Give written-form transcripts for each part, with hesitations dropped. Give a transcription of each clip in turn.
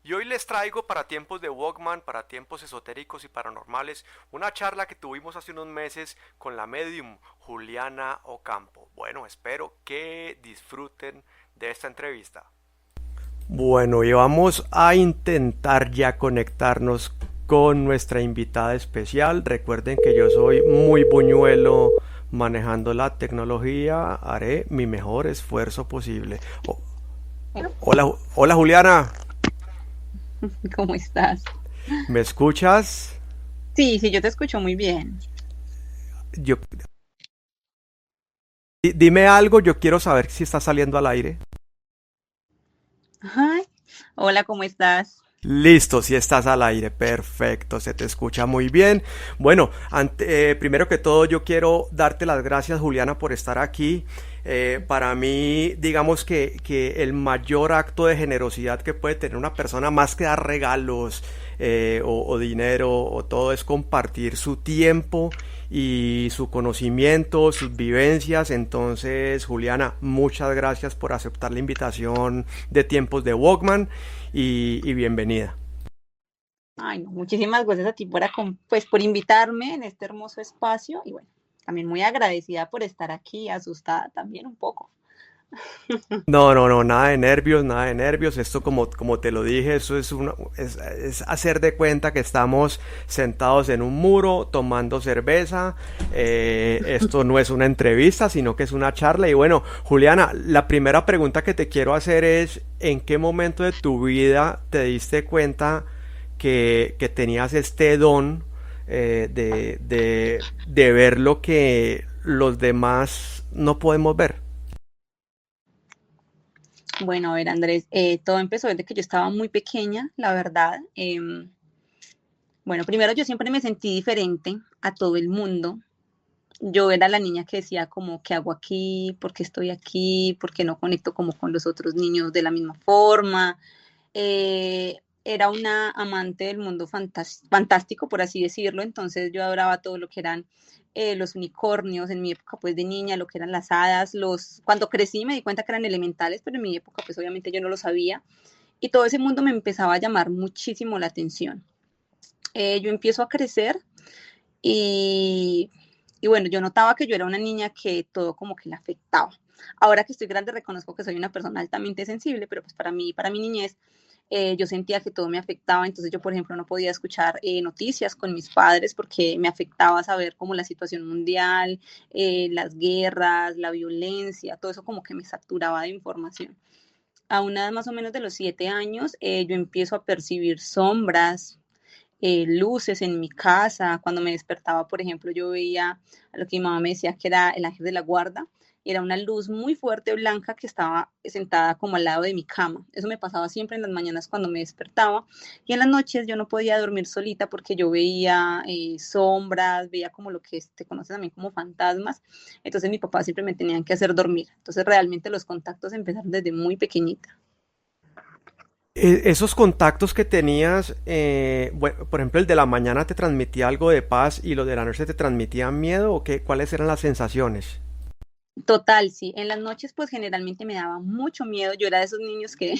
Y hoy les traigo para tiempos de Walkman, para tiempos esotéricos y paranormales, una charla que tuvimos hace unos meses con la medium Juliana Ocampo. Bueno, espero que disfruten de esta entrevista. Bueno, y vamos a intentar ya conectarnos con nuestra invitada especial. Recuerden que yo soy muy buñuelo manejando la tecnología. Haré mi mejor esfuerzo posible. Hola, hola Juliana, ¿Cómo estás? ¿me escuchas? Sí, sí, yo te escucho muy bien. Yo, dime algo, yo quiero saber si está saliendo al aire. Ay, hola, ¿cómo estás? Listo, si estás al aire, perfecto, se te escucha muy bien. Bueno, primero que todo yo quiero darte las gracias, Juliana, por estar aquí. Para mí, digamos que el mayor acto de generosidad que puede tener una persona, más que dar regalos o dinero o todo, es compartir su tiempo y su conocimiento, sus vivencias. Entonces, Juliana, muchas gracias por aceptar la invitación de Tiempos de Walkman y bienvenida. Ay, no, muchísimas gracias a ti pues, por invitarme en este hermoso espacio y bueno, también muy agradecida por estar aquí, asustada también un poco. No, no, no, nada de nervios, nada de nervios. Esto como te lo dije, eso es hacer de cuenta que estamos sentados en un muro tomando cerveza. Esto no es una entrevista, sino que es una charla. Y bueno, Juliana, la primera pregunta que te quiero hacer es, ¿en qué momento de tu vida te diste cuenta que tenías este don de ver lo que los demás no podemos ver? Bueno, a ver, Andrés, todo empezó desde que yo estaba muy pequeña, la verdad. Bueno, primero yo siempre me sentí diferente a todo el mundo. Yo era la niña que decía como, ¿qué hago aquí? ¿Por qué estoy aquí? ¿Por qué no conecto como con los otros niños de la misma forma? Era una amante del mundo fantástico, por así decirlo, entonces yo adoraba todo lo que eran los unicornios, en mi época pues de niña, lo que eran las hadas, cuando crecí me di cuenta que eran elementales, pero en mi época pues obviamente yo no lo sabía, y todo ese mundo me empezaba a llamar muchísimo la atención. Yo empiezo a crecer y, y bueno, yo notaba que yo era una niña que todo como que le afectaba. Ahora que estoy grande reconozco que soy una persona altamente sensible, pero pues para mi niñez, yo sentía que todo me afectaba, entonces yo, por ejemplo, no podía escuchar noticias con mis padres porque me afectaba saber como la situación mundial, las guerras, la violencia, todo eso como que me saturaba de información. A una edad más o menos de los 7 años, yo empiezo a percibir sombras, luces en mi casa. Cuando me despertaba, por ejemplo, yo veía a lo que mi mamá me decía que era el ángel de la guarda. Era una luz muy fuerte blanca que estaba sentada como al lado de mi cama. Eso me pasaba siempre en las mañanas cuando me despertaba. Y en las noches yo no podía dormir solita porque yo veía sombras, veía como lo que te conoces también como fantasmas. Entonces mi papá siempre me tenían que hacer dormir. Entonces realmente los contactos empezaron desde muy pequeñita. Esos contactos que tenías, bueno, por ejemplo, el de la mañana te transmitía algo de paz y lo de la noche te transmitía miedo o qué, ¿cuáles eran las sensaciones? Total, sí. En las noches, pues generalmente me daba mucho miedo. Yo era de esos niños que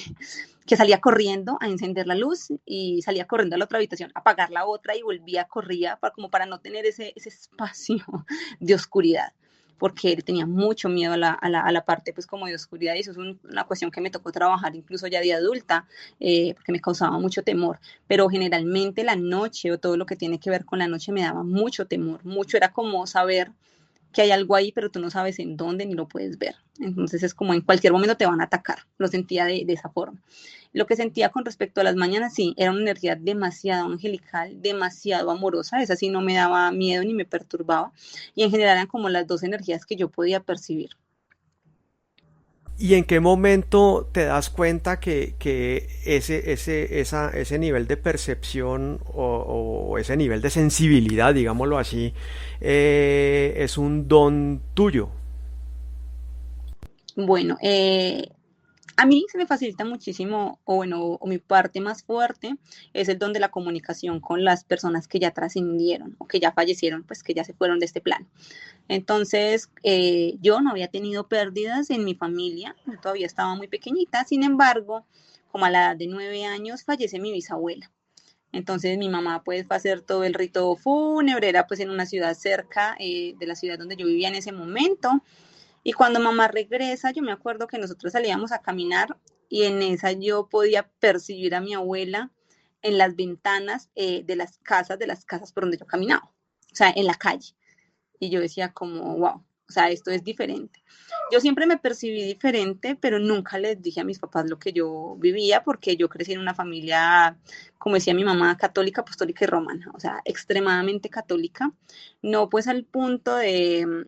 salía corriendo a encender la luz y salía corriendo a la otra habitación, a apagar la otra y volvía, corría, como para no tener ese espacio de oscuridad, porque tenía mucho miedo a la parte, pues como de oscuridad. Y eso es una cuestión que me tocó trabajar incluso ya de adulta, porque me causaba mucho temor. Pero generalmente la noche o todo lo que tiene que ver con la noche me daba mucho temor. Mucho era como saber que hay algo ahí, pero tú no sabes en dónde ni lo puedes ver. Entonces es como en cualquier momento te van a atacar. Lo sentía de esa forma. Lo que sentía con respecto a las mañanas, sí, era una energía demasiado angelical, demasiado amorosa. Esa sí no me daba miedo ni me perturbaba. Y en general eran como las dos energías que yo podía percibir. ¿Y en qué momento te das cuenta que ese nivel de percepción o ese nivel de sensibilidad, digámoslo así, es un don tuyo? Bueno, a mí se me facilita muchísimo, o bueno, o mi parte más fuerte es el don de la comunicación con las personas que ya trascendieron o que ya fallecieron, pues que ya se fueron de este plano. Entonces, yo no había tenido pérdidas en mi familia, yo todavía estaba muy pequeñita, sin embargo, como a la edad de 9 años, fallece mi bisabuela. Entonces mi mamá pues fue a hacer todo el rito fúnebre, era pues en una ciudad cerca de la ciudad donde yo vivía en ese momento. Y cuando mamá regresa, yo me acuerdo que nosotros salíamos a caminar y en esa yo podía percibir a mi abuela en las ventanas de las casas por donde yo caminaba, o sea, en la calle. Y yo decía como, wow, o sea, esto es diferente. Yo siempre me percibí diferente, pero nunca les dije a mis papás lo que yo vivía, porque yo crecí en una familia, como decía mi mamá, católica, apostólica y romana, o sea, extremadamente católica, no pues al punto de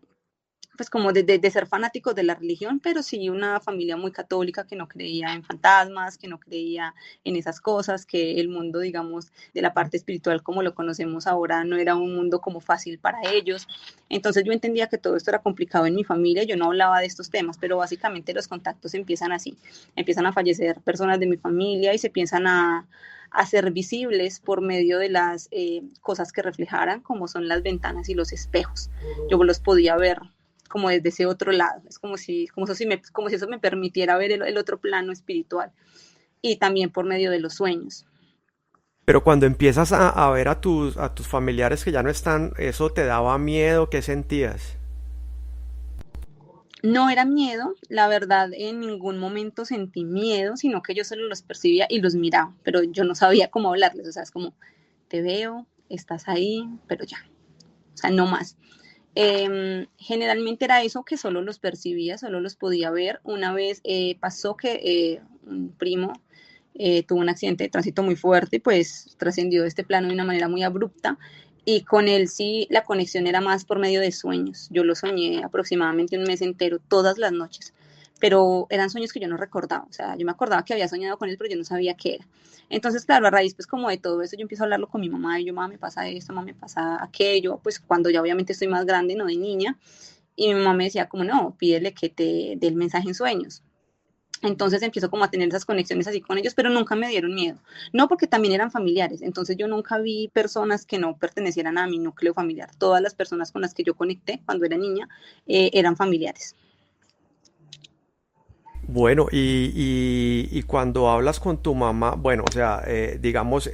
pues como de ser fanáticos de la religión, pero sí una familia muy católica que no creía en fantasmas, que no creía en esas cosas, que el mundo, digamos, de la parte espiritual como lo conocemos ahora no era un mundo como fácil para ellos. Entonces yo entendía que todo esto era complicado en mi familia, yo no hablaba de estos temas, pero básicamente los contactos empiezan así, empiezan a fallecer personas de mi familia y se piensan a ser visibles por medio de las cosas que reflejaran, como son las ventanas y los espejos. Yo los podía ver como desde ese otro lado. Es como si eso me permitiera ver el otro plano espiritual y también por medio de los sueños. Pero cuando empiezas a ver a tus familiares que ya no están, ¿eso te daba miedo? ¿Qué sentías? No era miedo, la verdad, en ningún momento sentí miedo, sino que yo solo los percibía y los miraba, pero yo no sabía cómo hablarles, o sea, es como, te veo, estás ahí, pero ya, o sea, no más. Generalmente era eso que solo los percibía, solo los podía ver. Una vez pasó que un primo tuvo un accidente de tránsito muy fuerte y pues trascendió este plano de una manera muy abrupta y con él sí la conexión era más por medio de sueños. Yo lo soñé aproximadamente un mes entero, todas las noches, pero eran sueños que yo no recordaba, o sea, yo me acordaba que había soñado con él, pero yo no sabía qué era. Entonces, claro, a raíz pues como de todo eso, yo empiezo a hablarlo con mi mamá y yo, mamá, me pasa esto, mamá, me pasa aquello, pues cuando ya obviamente estoy más grande, no de niña, y mi mamá me decía como, no, pídele que te dé el mensaje en sueños. Entonces empiezo como a tener esas conexiones así con ellos, pero nunca me dieron miedo. No porque también eran familiares, entonces yo nunca vi personas que no pertenecieran a mi núcleo familiar. Todas las personas con las que yo conecté cuando era niña eran familiares. Bueno, y cuando hablas con tu mamá, bueno, o sea, digamos,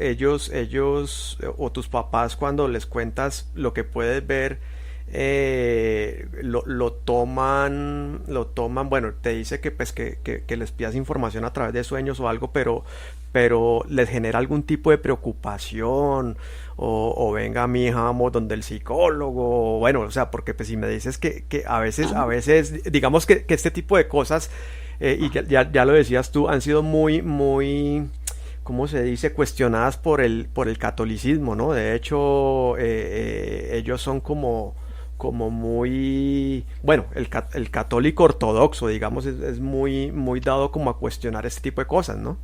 o tus papás, cuando les cuentas lo que puedes ver, lo toman, bueno, te dice que pues que les pidas información a través de sueños o algo, pero les genera algún tipo de preocupación, o venga mi hija, vamos donde el psicólogo, bueno, o sea, porque pues si me dices que a veces, digamos que este tipo de cosas y ya lo decías tú, han sido muy, ¿cómo se dice? Cuestionadas por el catolicismo, ¿no? De hecho, ellos son como muy, bueno, el católico ortodoxo, digamos, es muy dado como a cuestionar este tipo de cosas, ¿no?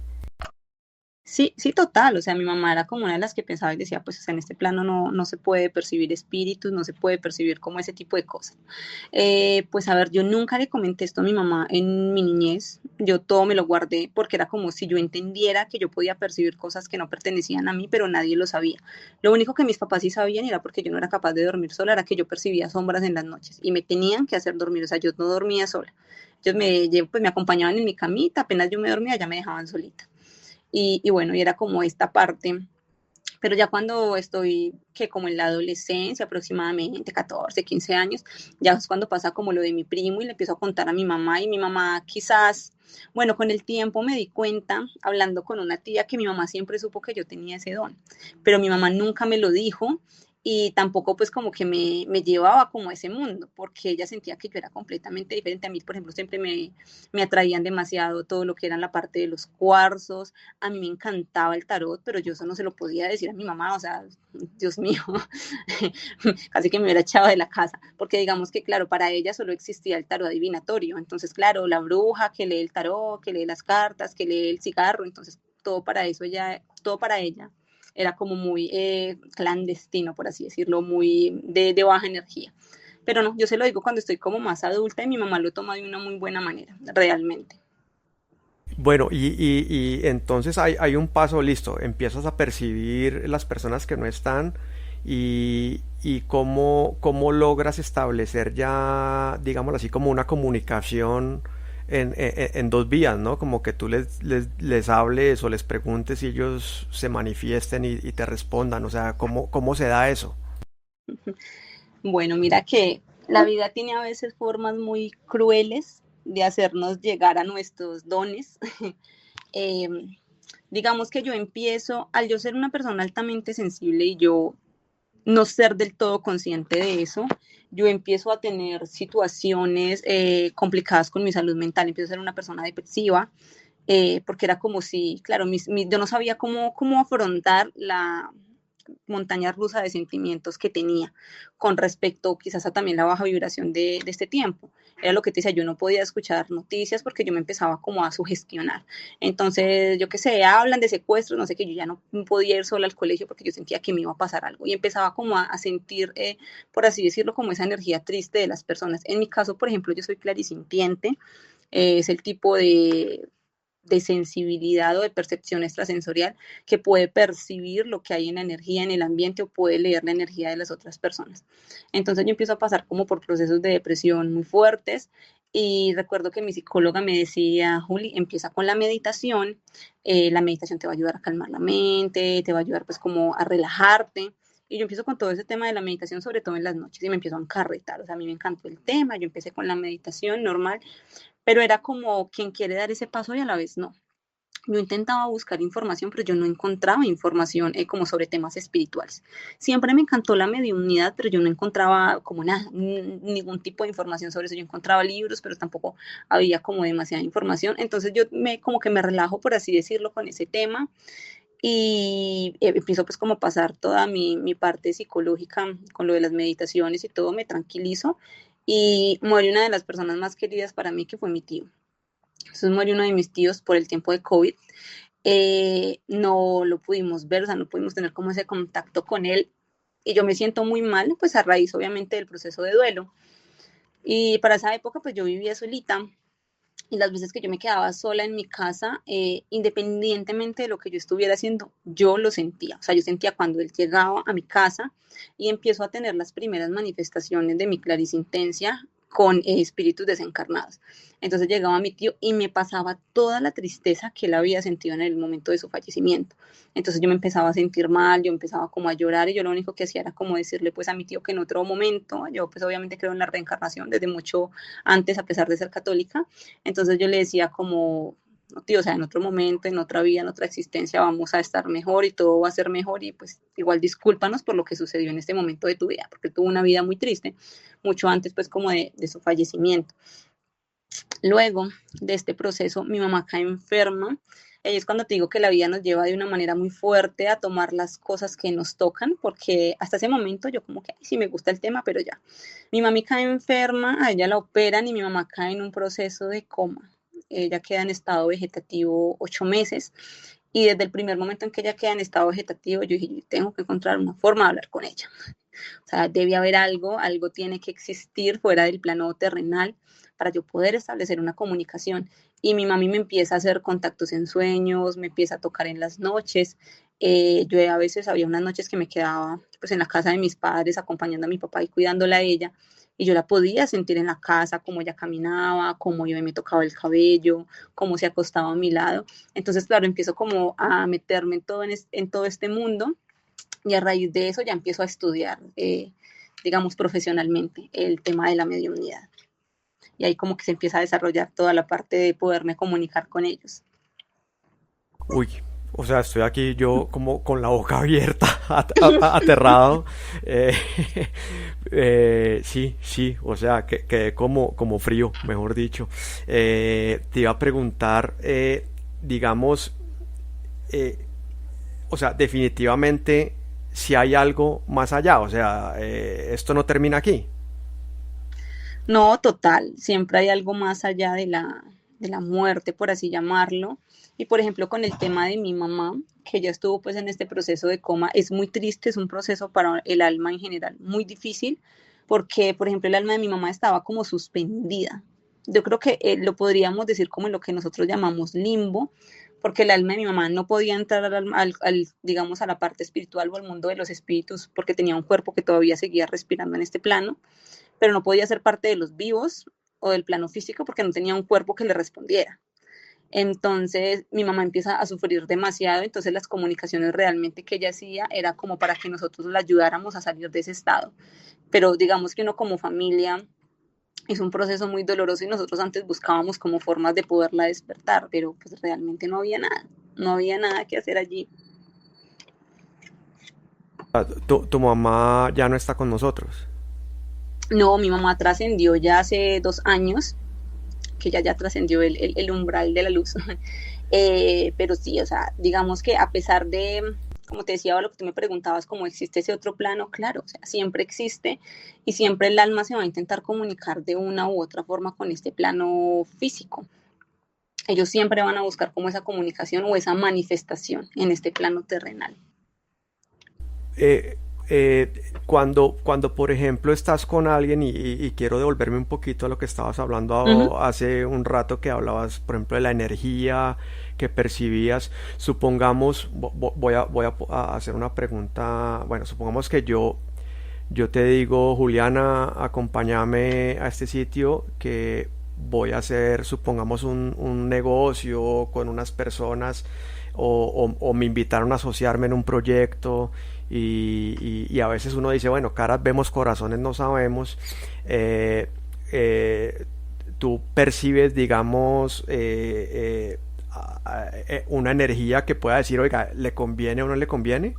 Sí, sí, total. O sea, mi mamá era como una de las que pensaba y decía, pues, o sea, en este plano no se puede percibir espíritus, no se puede percibir como ese tipo de cosas. Pues, a ver, yo nunca le comenté esto a mi mamá en mi niñez. Yo todo me lo guardé porque era como si yo entendiera que yo podía percibir cosas que no pertenecían a mí, pero nadie lo sabía. Lo único que mis papás sí sabían, y era porque yo no era capaz de dormir sola, era que yo percibía sombras en las noches y me tenían que hacer dormir. O sea, yo no dormía sola. Ellos pues, me acompañaban en mi camita, apenas yo me dormía, ya me dejaban solita. Y bueno, y era como esta parte, pero ya cuando estoy, que como en la adolescencia, aproximadamente 14, 15 años, ya es cuando pasa como lo de mi primo y le empiezo a contar a mi mamá y mi mamá quizás, bueno, con el tiempo me di cuenta, hablando con una tía, que mi mamá siempre supo que yo tenía ese don, pero mi mamá nunca me lo dijo y tampoco pues como que me llevaba como a ese mundo, porque ella sentía que yo era completamente diferente. A mí, por ejemplo, siempre me atraían demasiado todo lo que era la parte de los cuarzos, a mí me encantaba el tarot, pero yo eso no se lo podía decir a mi mamá, o sea, Dios mío, casi que me hubiera echado de la casa, porque digamos que, claro, para ella solo existía el tarot adivinatorio, entonces, claro, la bruja que lee el tarot, que lee las cartas, que lee el cigarro, entonces todo para eso, todo para ella era como muy clandestino, por así decirlo, muy de baja energía. Pero no, yo se lo digo cuando estoy como más adulta y mi mamá lo toma de una muy buena manera, realmente. Bueno, y entonces hay un paso listo, empiezas a percibir las personas que no están y cómo logras establecer ya, digámoslo así, como una comunicación en dos vías, ¿no? Como que tú les hables o les preguntes y ellos se manifiesten y te respondan, o sea, ¿cómo se da eso? Bueno, mira que la vida tiene a veces formas muy crueles de hacernos llegar a nuestros dones. eh, digamos que yo empiezo, al yo ser una persona altamente sensible y yo no ser del todo consciente de eso, yo empiezo a tener situaciones complicadas con mi salud mental, empiezo a ser una persona depresiva, porque era como si, claro, yo no sabía cómo afrontar la montaña rusa de sentimientos que tenía con respecto quizás a también la baja vibración de este tiempo. Era lo que te decía, yo no podía escuchar noticias porque yo me empezaba como a sugestionar. Entonces, yo qué sé, hablan de secuestros, no sé qué, yo ya no podía ir sola al colegio porque yo sentía que me iba a pasar algo y empezaba como a sentir, por así decirlo, como esa energía triste de las personas. En mi caso, por ejemplo, yo soy clarisintiente, es el tipo de sensibilidad o de percepción extrasensorial que puede percibir lo que hay en la energía en el ambiente o puede leer la energía de las otras personas. Entonces yo empiezo a pasar como por procesos de depresión muy fuertes y recuerdo que mi psicóloga me decía, Juli, empieza con la meditación te va a ayudar a calmar la mente, te va a ayudar pues como a relajarte. Y yo empiezo con todo ese tema de la meditación, sobre todo en las noches, y me empiezo a encarretar. O sea, a mí me encantó el tema, yo empecé con la meditación normal, pero era como quien quiere dar ese paso y a la vez no. Yo intentaba buscar información, pero yo no encontraba información como sobre temas espirituales. Siempre me encantó la mediunidad, pero yo no encontraba como nada, ningún tipo de información sobre eso. Yo encontraba libros, pero tampoco había como demasiada información. Entonces yo como que me relajo, por así decirlo, con ese tema y empiezo pues como a pasar toda mi parte psicológica con lo de las meditaciones y todo, me tranquilizo y muere una de las personas más queridas para mí, que fue mi tío. Entonces murió uno de mis tíos por el tiempo de COVID. No lo pudimos ver, o sea, no pudimos tener como ese contacto con él. Y yo me siento muy mal, pues a raíz obviamente del proceso de duelo. Y para esa época, pues yo vivía solita. Y las veces que yo me quedaba sola en mi casa, independientemente de lo que yo estuviera haciendo, yo lo sentía. O sea, yo sentía cuando él llegaba a mi casa y empiezo a tener las primeras manifestaciones de mi clarisintencia con espíritus desencarnados. Entonces llegaba mi tío y me pasaba toda la tristeza que él había sentido en el momento de su fallecimiento. Entonces yo me empezaba a sentir mal, yo empezaba como a llorar y yo lo único que hacía era como decirle pues a mi tío que en otro momento, yo pues obviamente creo en la reencarnación desde mucho antes a pesar de ser católica, entonces yo le decía como, no, tío, o sea, en otro momento, en otra vida, en otra existencia vamos a estar mejor y todo va a ser mejor y pues igual discúlpanos por lo que sucedió en este momento de tu vida, porque tuvo una vida muy triste, mucho antes pues como de su fallecimiento. Luego de este proceso, mi mamá cae enferma. Ahí es cuando te digo que la vida nos lleva de una manera muy fuerte a tomar las cosas que nos tocan, porque hasta ese momento yo como que, ay, sí me gusta el tema, pero ya. Mi mami cae enferma, a ella la operan y mi mamá cae en un proceso de coma. Ella queda en estado vegetativo 8 meses y desde el primer momento en que ella queda en estado vegetativo, yo dije, yo tengo que encontrar una forma de hablar con ella. O sea, debe haber algo tiene que existir fuera del plano terrenal para yo poder establecer una comunicación. Y mi mami me empieza a hacer contactos en sueños, me empieza a tocar en las noches. Yo a veces había unas noches que me quedaba pues en la casa de mis padres acompañando a mi papá y cuidándola a ella. Y yo la podía sentir en la casa, cómo ella caminaba, cómo yo me tocaba el cabello, cómo se acostaba a mi lado. Entonces, claro, empiezo como a meterme en todo este mundo y a raíz de eso ya empiezo a estudiar, digamos, profesionalmente el tema de la mediunidad. Y ahí como que se empieza a desarrollar toda la parte de poderme comunicar con ellos. Uy, o sea, estoy aquí yo como con la boca abierta, aterrado. Eh, sí, sí, o sea, que quedé como frío, mejor dicho. Te iba a preguntar, digamos, eh, o sea, definitivamente si hay algo más allá, o sea, esto no termina aquí. No, total, siempre hay algo más allá de la muerte, por así llamarlo. Y por ejemplo, con el tema de mi mamá, que ya estuvo pues en este proceso de coma, es muy triste, es un proceso para el alma en general muy difícil, porque por ejemplo el alma de mi mamá estaba como suspendida. Yo creo que lo podríamos decir como en lo que nosotros llamamos limbo, porque el alma de mi mamá no podía entrar digamos, a la parte espiritual o al mundo de los espíritus, porque tenía un cuerpo que todavía seguía respirando en este plano, pero no podía ser parte de los vivos o del plano físico porque no tenía un cuerpo que le respondiera. Entonces mi mamá empieza a sufrir demasiado, entonces las comunicaciones realmente que ella hacía era como para que nosotros la ayudáramos a salir de ese estado. Pero digamos que uno como familia es un proceso muy doloroso y nosotros antes buscábamos como formas de poderla despertar, pero pues realmente no había nada, no había nada que hacer allí. Tu mamá ya no está con nosotros. No, mi mamá trascendió ya hace 2 años, que ya trascendió el umbral de la luz. Pero sí, o sea, digamos que a pesar de, como te decía, lo que tú me preguntabas, cómo existe ese otro plano, claro, o sea, siempre existe y siempre el alma se va a intentar comunicar de una u otra forma con este plano físico. Ellos siempre van a buscar como esa comunicación o esa manifestación en este plano terrenal. eh, cuando, por ejemplo, estás con alguien y quiero devolverme un poquito a lo que estabas Ujú. hablando hace un rato, que hablabas, por ejemplo, de la energía que percibías. Supongamos, a hacer una pregunta, bueno, supongamos que yo te digo, Juliana, acompáñame a este sitio que voy a hacer, supongamos, un negocio con unas personas o me invitaron a asociarme en un proyecto y a veces uno dice, bueno, caras vemos, corazones no sabemos. eh, eh, Tú percibes, digamos, una energía que pueda decir, oiga, ¿le conviene o no le conviene?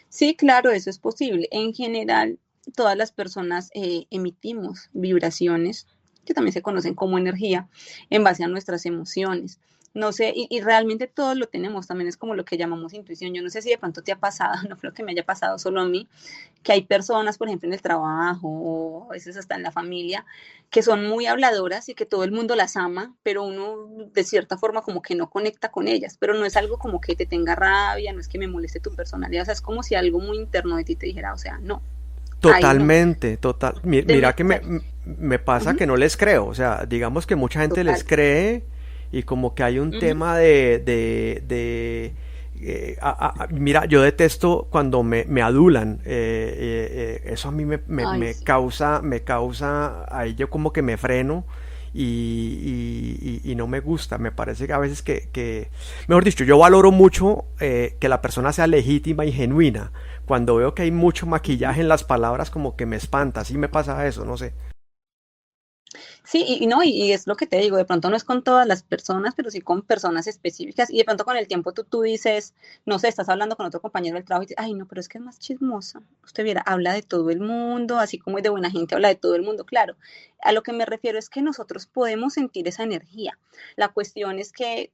Sí, claro, eso es posible. En general, todas las personas emitimos vibraciones, que también se conocen como energía, en base a nuestras emociones. No sé, y realmente todos lo tenemos, también es como lo que llamamos intuición. Yo no sé si de pronto te ha pasado, no creo que me haya pasado solo a mí, que hay personas, por ejemplo, en el trabajo o a veces hasta en la familia, que son muy habladoras y que todo el mundo las ama, pero uno de cierta forma como que no conecta con ellas, pero no es algo como que te tenga rabia, no es que me moleste tu personalidad, o sea, es como si algo muy interno de ti te dijera, o sea, no, ahí no, Totalmente, total. deme Mira que ser. me pasa Ujú, que no les creo. O sea, digamos que mucha gente les total. cree y como que hay un Ujú. tema mira, yo detesto cuando me adulan. Eso a mí Ay, sí. me causa, ahí yo como que me freno y no me gusta. Me parece que a veces mejor dicho, yo valoro mucho que la persona sea legítima y genuina. Cuando veo que hay mucho Ujú. maquillaje en las palabras, como que me espanta. Sí me pasa eso, no sé. Sí, y no, y es lo que te digo, de pronto no es con todas las personas, pero sí con personas específicas, y de pronto con el tiempo tú dices, no sé, estás hablando con otro compañero del trabajo y dices, ay, no, pero es que es más chismosa. Usted viera, habla de todo el mundo, así como es de buena gente, habla de todo el mundo, claro. A lo que me refiero es que nosotros podemos sentir esa energía. La cuestión es que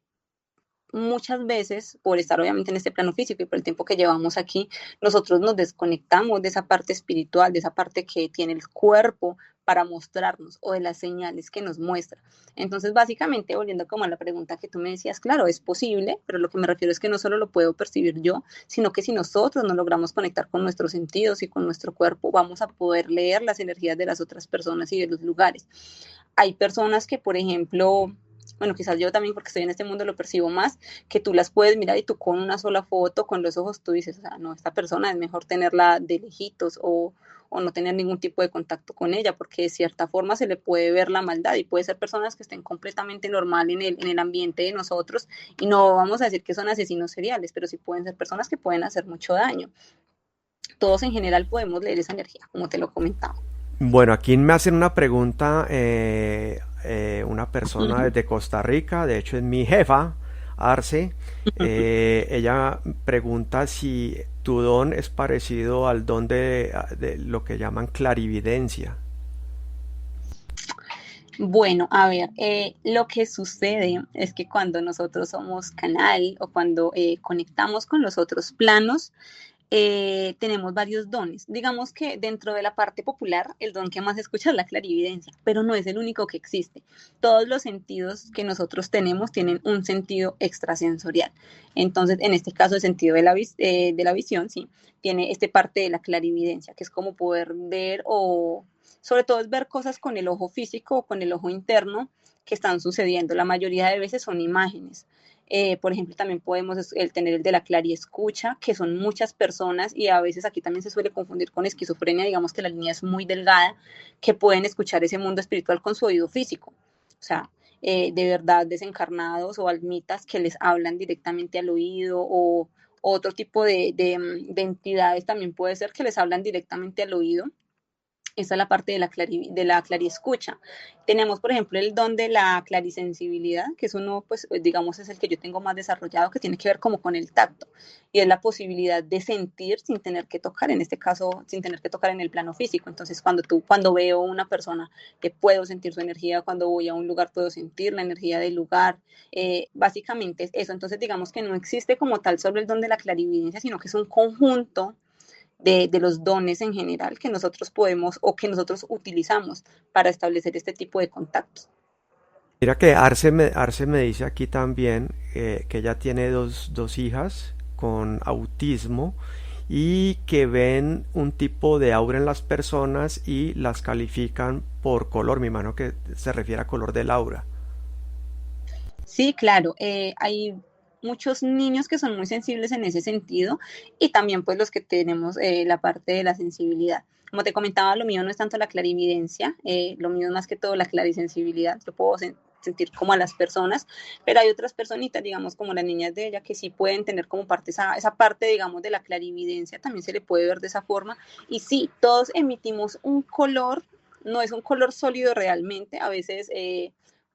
muchas veces, por estar obviamente en este plano físico y por el tiempo que llevamos aquí, nosotros nos desconectamos de esa parte espiritual, de esa parte que tiene el cuerpo para mostrarnos o de las señales que nos muestra. Entonces, básicamente, volviendo como a la pregunta que tú me decías, claro, es posible, pero lo que me refiero es que no solo lo puedo percibir yo, sino que si nosotros no logramos conectar con nuestros sentidos y con nuestro cuerpo, vamos a poder leer las energías de las otras personas y de los lugares. Hay personas que, por ejemplo, bueno, quizás yo también porque estoy en este mundo lo percibo más, que tú las puedes mirar y tú con una sola foto, con los ojos, tú dices, o sea, no, esta persona es mejor tenerla de lejitos o no tener ningún tipo de contacto con ella, porque de cierta forma se le puede ver la maldad y puede ser personas que estén completamente normal en el ambiente de nosotros y no vamos a decir que son asesinos seriales, pero sí pueden ser personas que pueden hacer mucho daño. Todos en general podemos leer esa energía, como te lo comentaba. Bueno, aquí me hacen una pregunta una persona Ujú. desde Costa Rica, de hecho es mi jefa, Arce. Ella pregunta si tu don es parecido al don de lo que llaman clarividencia. Bueno, a ver, lo que sucede es que cuando nosotros somos canal o cuando conectamos con los otros planos, tenemos varios dones. Digamos que dentro de la parte popular, el don que más se escucha es la clarividencia, pero no es el único que existe. Todos los sentidos que nosotros tenemos tienen un sentido extrasensorial. Entonces, en este caso, el sentido de la visión, sí, tiene este parte de la clarividencia, que es como poder ver o, sobre todo, es ver cosas con el ojo físico o con el ojo interno que están sucediendo. La mayoría de veces son imágenes. Por ejemplo, también podemos el tener el de la clariescucha, que son muchas personas y a veces aquí también se suele confundir con esquizofrenia, digamos que la línea es muy delgada, que pueden escuchar ese mundo espiritual con su oído físico. O sea, de verdad desencarnados o almitas que les hablan directamente al oído o otro tipo de entidades también puede ser que les hablan directamente al oído. Esa es la parte de la clariescucha. Tenemos, por ejemplo, el don de la clarisensibilidad, que es uno, pues, digamos, es el que yo tengo más desarrollado, que tiene que ver como con el tacto, y es la posibilidad de sentir sin tener que tocar, en este caso, sin tener que tocar en el plano físico. Entonces, cuando veo una persona, que puedo sentir su energía, cuando voy a un lugar, puedo sentir la energía del lugar. Básicamente es eso. Entonces, digamos que no existe como tal solo el don de la clarividencia, sino que es un conjunto de los dones en general que nosotros podemos o que nosotros utilizamos para establecer este tipo de contactos. Mira que Arce me dice aquí también que ella tiene dos hijas con autismo y que ven un tipo de aura en las personas y las califican por color. Mi mano que se refiere a color del aura. Sí, claro, hay muchos niños que son muy sensibles en ese sentido y también pues los que tenemos la parte de la sensibilidad. Como te comentaba, lo mío no es tanto la clarividencia, lo mío es más que todo la clarisensibilidad. Yo puedo sentir como a las personas, pero hay otras personitas, digamos como las niñas de ella, que sí pueden tener como parte esa parte, digamos, de la clarividencia, también se le puede ver de esa forma. Y sí, todos emitimos un color, no es un color sólido realmente, a veces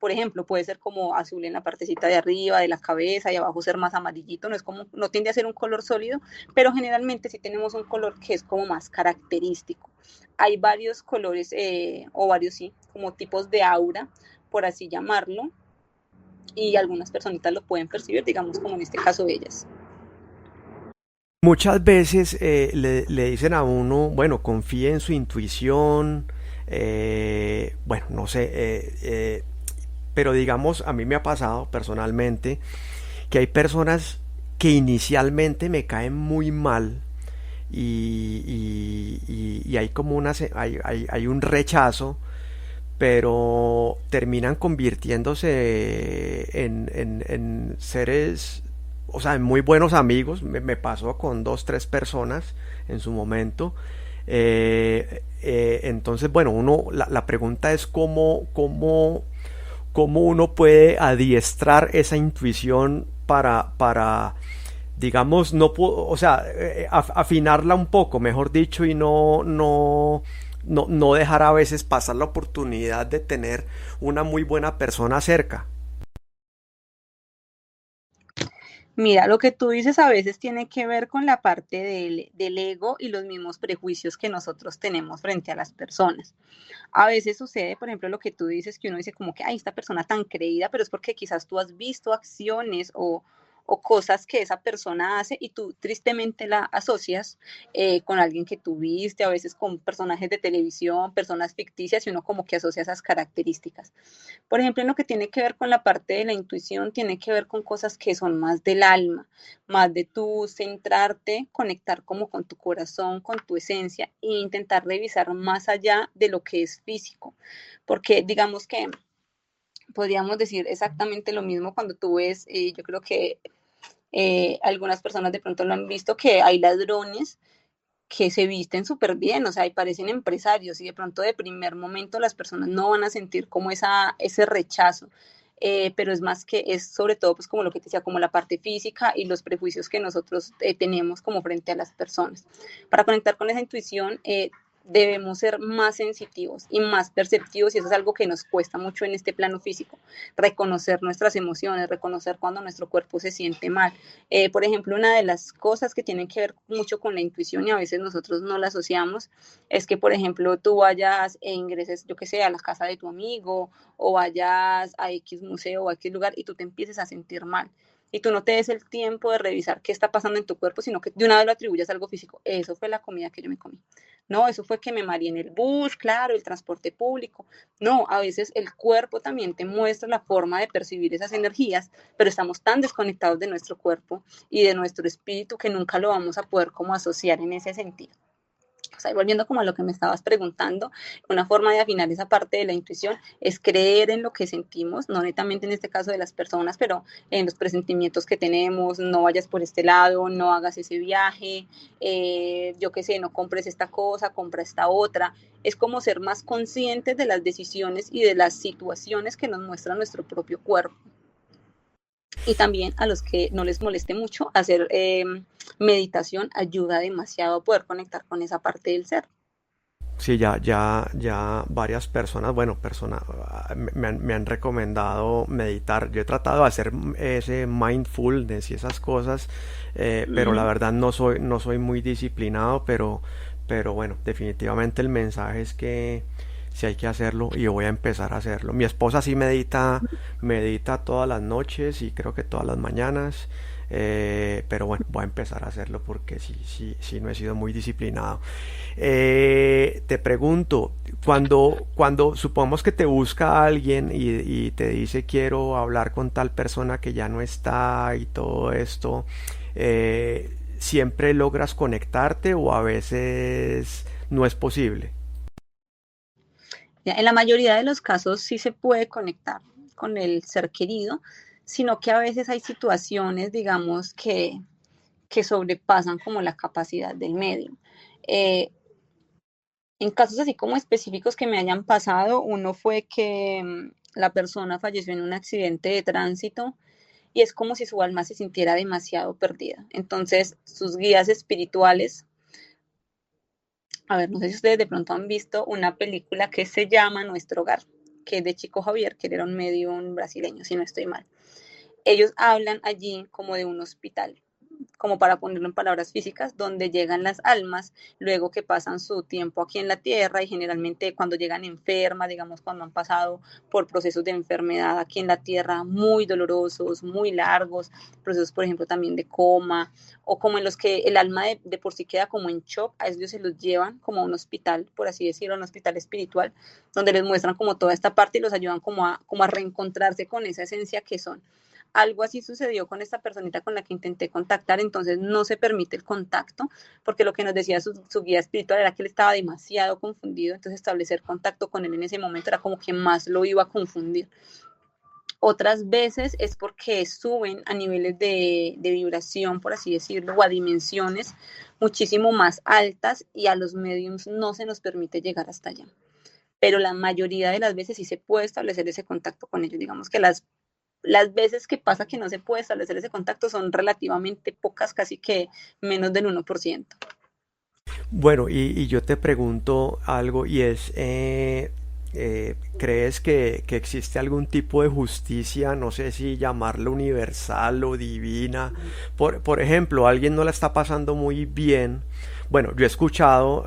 por ejemplo, puede ser como azul en la partecita de arriba, de la cabeza y abajo ser más amarillito, no es como, no tiende a ser un color sólido, pero generalmente sí tenemos un color que es como más característico. Hay varios colores, o varios sí, como tipos de aura, por así llamarlo, y algunas personitas lo pueden percibir, digamos como en este caso ellas. Muchas veces le dicen a uno, bueno, confíe en su intuición, bueno, no sé, pero digamos, a mí me ha pasado personalmente que hay personas que inicialmente me caen muy mal y hay como hay un rechazo, pero terminan convirtiéndose en seres, o sea, en muy buenos amigos. Me pasó con dos, tres personas en su momento. Entonces, bueno, la pregunta es cómo uno puede adiestrar esa intuición para digamos, o sea, afinarla un poco, mejor dicho, y no dejar a veces pasar la oportunidad de tener una muy buena persona cerca. Mira, lo que tú dices a veces tiene que ver con la parte del ego y los mismos prejuicios que nosotros tenemos frente a las personas. A veces sucede, por ejemplo, lo que tú dices, que uno dice como que, ay, esta persona tan creída, pero es porque quizás tú has visto acciones o cosas que esa persona hace y tú tristemente la asocias con alguien que tú viste, a veces con personajes de televisión, personas ficticias, y uno como que asocia esas características. Por ejemplo, en lo que tiene que ver con la parte de la intuición, tiene que ver con cosas que son más del alma, más de tu centrarte, conectar como con tu corazón, con tu esencia e intentar revisar más allá de lo que es físico. Porque digamos que podríamos decir exactamente lo mismo cuando tú ves, yo creo que algunas personas de pronto lo han visto, que hay ladrones que se visten súper bien, o sea, y parecen empresarios y de pronto de primer momento las personas no van a sentir como ese rechazo. Pero es más que es sobre todo pues como lo que te decía, como la parte física y los prejuicios que nosotros tenemos como frente a las personas. Para conectar con esa intuición debemos ser más sensitivos y más perceptivos, y eso es algo que nos cuesta mucho en este plano físico, reconocer nuestras emociones, reconocer cuando nuestro cuerpo se siente mal. Por ejemplo, una de las cosas que tienen que ver mucho con la intuición y a veces nosotros no la asociamos es que, por ejemplo, tú vayas e ingreses, yo que sé, a la casa de tu amigo o vayas a X museo o a X lugar y tú te empieces a sentir mal. Y tú no te des el tiempo de revisar qué está pasando en tu cuerpo, sino que de una vez lo atribuyas a algo físico. Eso fue la comida que yo me comí. No, eso fue que me mareé en el bus, claro, el transporte público. No, a veces el cuerpo también te muestra la forma de percibir esas energías, pero estamos tan desconectados de nuestro cuerpo y de nuestro espíritu que nunca lo vamos a poder como asociar en ese sentido. psíquicos. Ahí volviendo como a lo que me estabas preguntando, una forma de afinar esa parte de la intuición es creer en lo que sentimos, no netamente en este caso de las personas, pero en los presentimientos que tenemos. No vayas por este lado, no hagas ese viaje, yo qué sé, no compres esta cosa, compra esta otra. Es como ser más conscientes de las decisiones y de las situaciones que nos muestra nuestro propio cuerpo. Y también a los que no les moleste mucho, hacer meditación ayuda demasiado a poder conectar con esa parte del ser. Sí, ya varias personas, bueno, personas me han recomendado meditar. Yo he tratado de hacer ese mindfulness y esas cosas, pero la Mm. verdad no soy muy disciplinado, pero bueno, definitivamente el mensaje es que sí hay que hacerlo y yo voy a empezar a hacerlo. Mi esposa sí medita todas las noches y creo que todas las mañanas. Pero bueno, voy a empezar a hacerlo porque sí no he sido muy disciplinado. Te pregunto, cuando supongamos que te busca alguien y te dice quiero hablar con tal persona que ya no está y todo esto, ¿siempre logras conectarte o a veces no es posible? Ya, en la mayoría de los casos sí se puede conectar con el ser querido, sino que a veces hay situaciones, digamos, que sobrepasan como la capacidad del medio. Eh, en casos así como específicos que me hayan pasado, uno fue que la persona falleció en un accidente de tránsito y es como si su alma se sintiera demasiado perdida. Entonces, sus guías espirituales, a ver, no sé si ustedes de pronto han visto una película que se llama Nuestro Hogar, que es de Chico Javier, que era un medium brasileño, si no estoy mal. Ellos hablan allí como de un hospital, como para ponerlo en palabras físicas, donde llegan las almas luego que pasan su tiempo aquí en la tierra y generalmente cuando llegan enfermas, digamos cuando han pasado por procesos de enfermedad aquí en la tierra muy dolorosos, muy largos, procesos por ejemplo también de coma o como en los que el alma de por sí queda como en shock, a ellos se los llevan como a un hospital, por así decirlo, un hospital espiritual, donde les muestran como toda esta parte y los ayudan como a reencontrarse con esa esencia que son. Algo así sucedió con esta personita con la que intenté contactar, entonces no se permite el contacto, porque lo que nos decía su guía espiritual era que él estaba demasiado confundido, entonces establecer contacto con él en ese momento era como que más lo iba a confundir. Otras veces es porque suben a niveles de vibración, por así decirlo, o a dimensiones muchísimo más altas y a los mediums no se nos permite llegar hasta allá. Pero la mayoría de las veces sí se puede establecer ese contacto con ellos. Digamos que las veces que pasa que no se puede establecer ese contacto son relativamente pocas, casi que menos del 1%. Bueno, y yo te pregunto algo y es, ¿crees que existe algún tipo de justicia, no sé si llamarlo universal o divina? Por ejemplo, alguien no la está pasando muy bien. Bueno, yo he escuchado,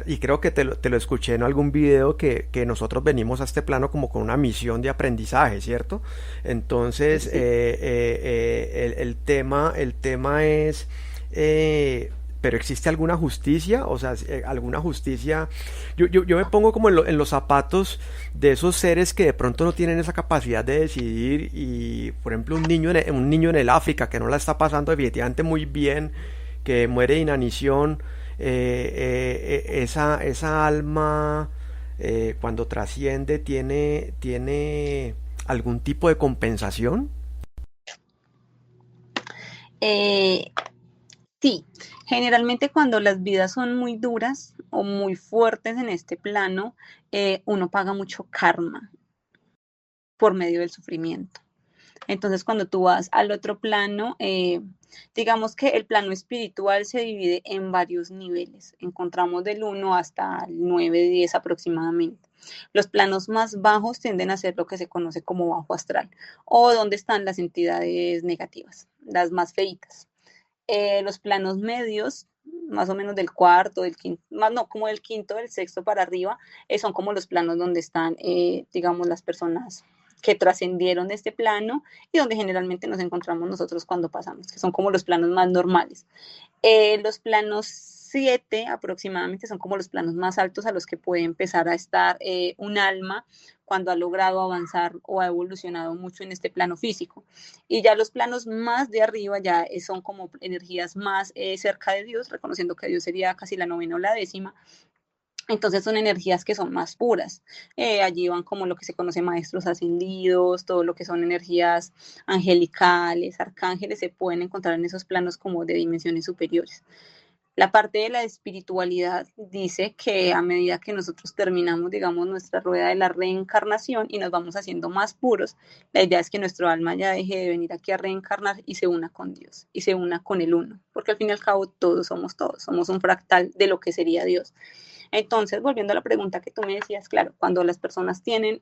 y creo que te lo escuché en algún video, que nosotros venimos a este plano como con una misión de aprendizaje, ¿cierto? Entonces, Sí. el tema es... eh, pero ¿existe alguna justicia? O sea, alguna justicia. Yo me pongo como en los zapatos de esos seres que de pronto no tienen esa capacidad de decidir y, por ejemplo, un niño en el África que no la está pasando definitivamente muy bien, que muere de inanición, esa alma cuando trasciende tiene algún tipo de compensación. Eh, sí, generalmente cuando las vidas son muy duras o muy fuertes en este plano, uno paga mucho karma por medio del sufrimiento. Entonces, cuando tú vas al otro plano, digamos que el plano espiritual se divide en varios niveles. Encontramos del 1 hasta el 9, 10 aproximadamente. Los planos más bajos tienden a ser lo que se conoce como bajo astral o donde están las entidades negativas, las más feitas. Los planos medios, más o menos del cuarto, del quinto, más no, como del quinto, del sexto para arriba, son como los planos donde están, digamos, las personas que trascendieron de este plano y donde generalmente nos encontramos nosotros cuando pasamos, que son como los planos más normales. Los planos 7 aproximadamente son como los planos más altos a los que puede empezar a estar un alma cuando ha logrado avanzar o ha evolucionado mucho en este plano físico. Y ya los planos más de arriba ya son como energías más cerca de Dios, reconociendo que Dios sería casi la novena o la décima. Entonces son energías que son más puras. Allí van como lo que se conoce maestros ascendidos, todo lo que son energías angelicales, arcángeles, se pueden encontrar en esos planos como de dimensiones superiores. La parte de la espiritualidad dice que a medida que nosotros terminamos, digamos, nuestra rueda de la reencarnación y nos vamos haciendo más puros, la idea es que nuestro alma ya deje de venir aquí a reencarnar y se una con Dios y se una con el uno, porque al fin y al cabo todos, somos un fractal de lo que sería Dios. Entonces, volviendo a la pregunta que tú me decías, claro, cuando las personas tienen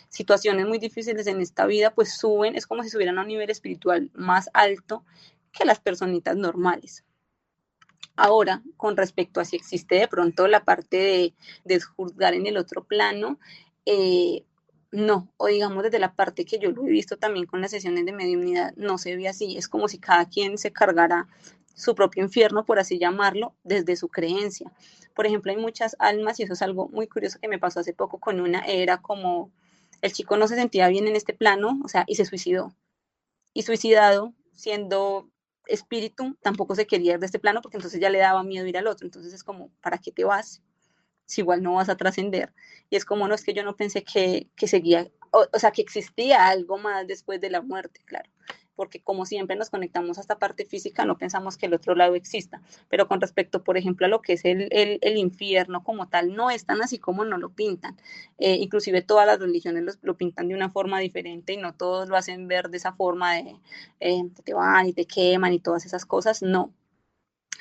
situaciones muy difíciles en esta vida, pues suben, es como si subieran a un nivel espiritual más alto que las personitas normales. Ahora, con respecto a si existe de pronto la parte de juzgar en el otro plano, eh, no, o digamos desde la parte que yo lo he visto también con las sesiones de mediunidad, no se ve así, es como si cada quien se cargara su propio infierno, por así llamarlo, desde su creencia. Por ejemplo, hay muchas almas, y eso es algo muy curioso que me pasó hace poco con una, era como el chico no se sentía bien en este plano, o sea, y se suicidó. Y suicidado, siendo espíritu, tampoco se quería ir de este plano porque entonces ya le daba miedo ir al otro. Entonces es como, ¿para qué te vas? Si igual no vas a trascender. Y es como, no, es que yo no pensé que seguía, o sea, que existía algo más después de la muerte, claro. Porque como siempre nos conectamos a esta parte física, no pensamos que el otro lado exista. Pero con respecto, por ejemplo, a lo que es el infierno como tal, no es tan así como no lo pintan. Inclusive todas las religiones lo pintan de una forma diferente y no todos lo hacen ver de esa forma de te van y te queman y todas esas cosas. No,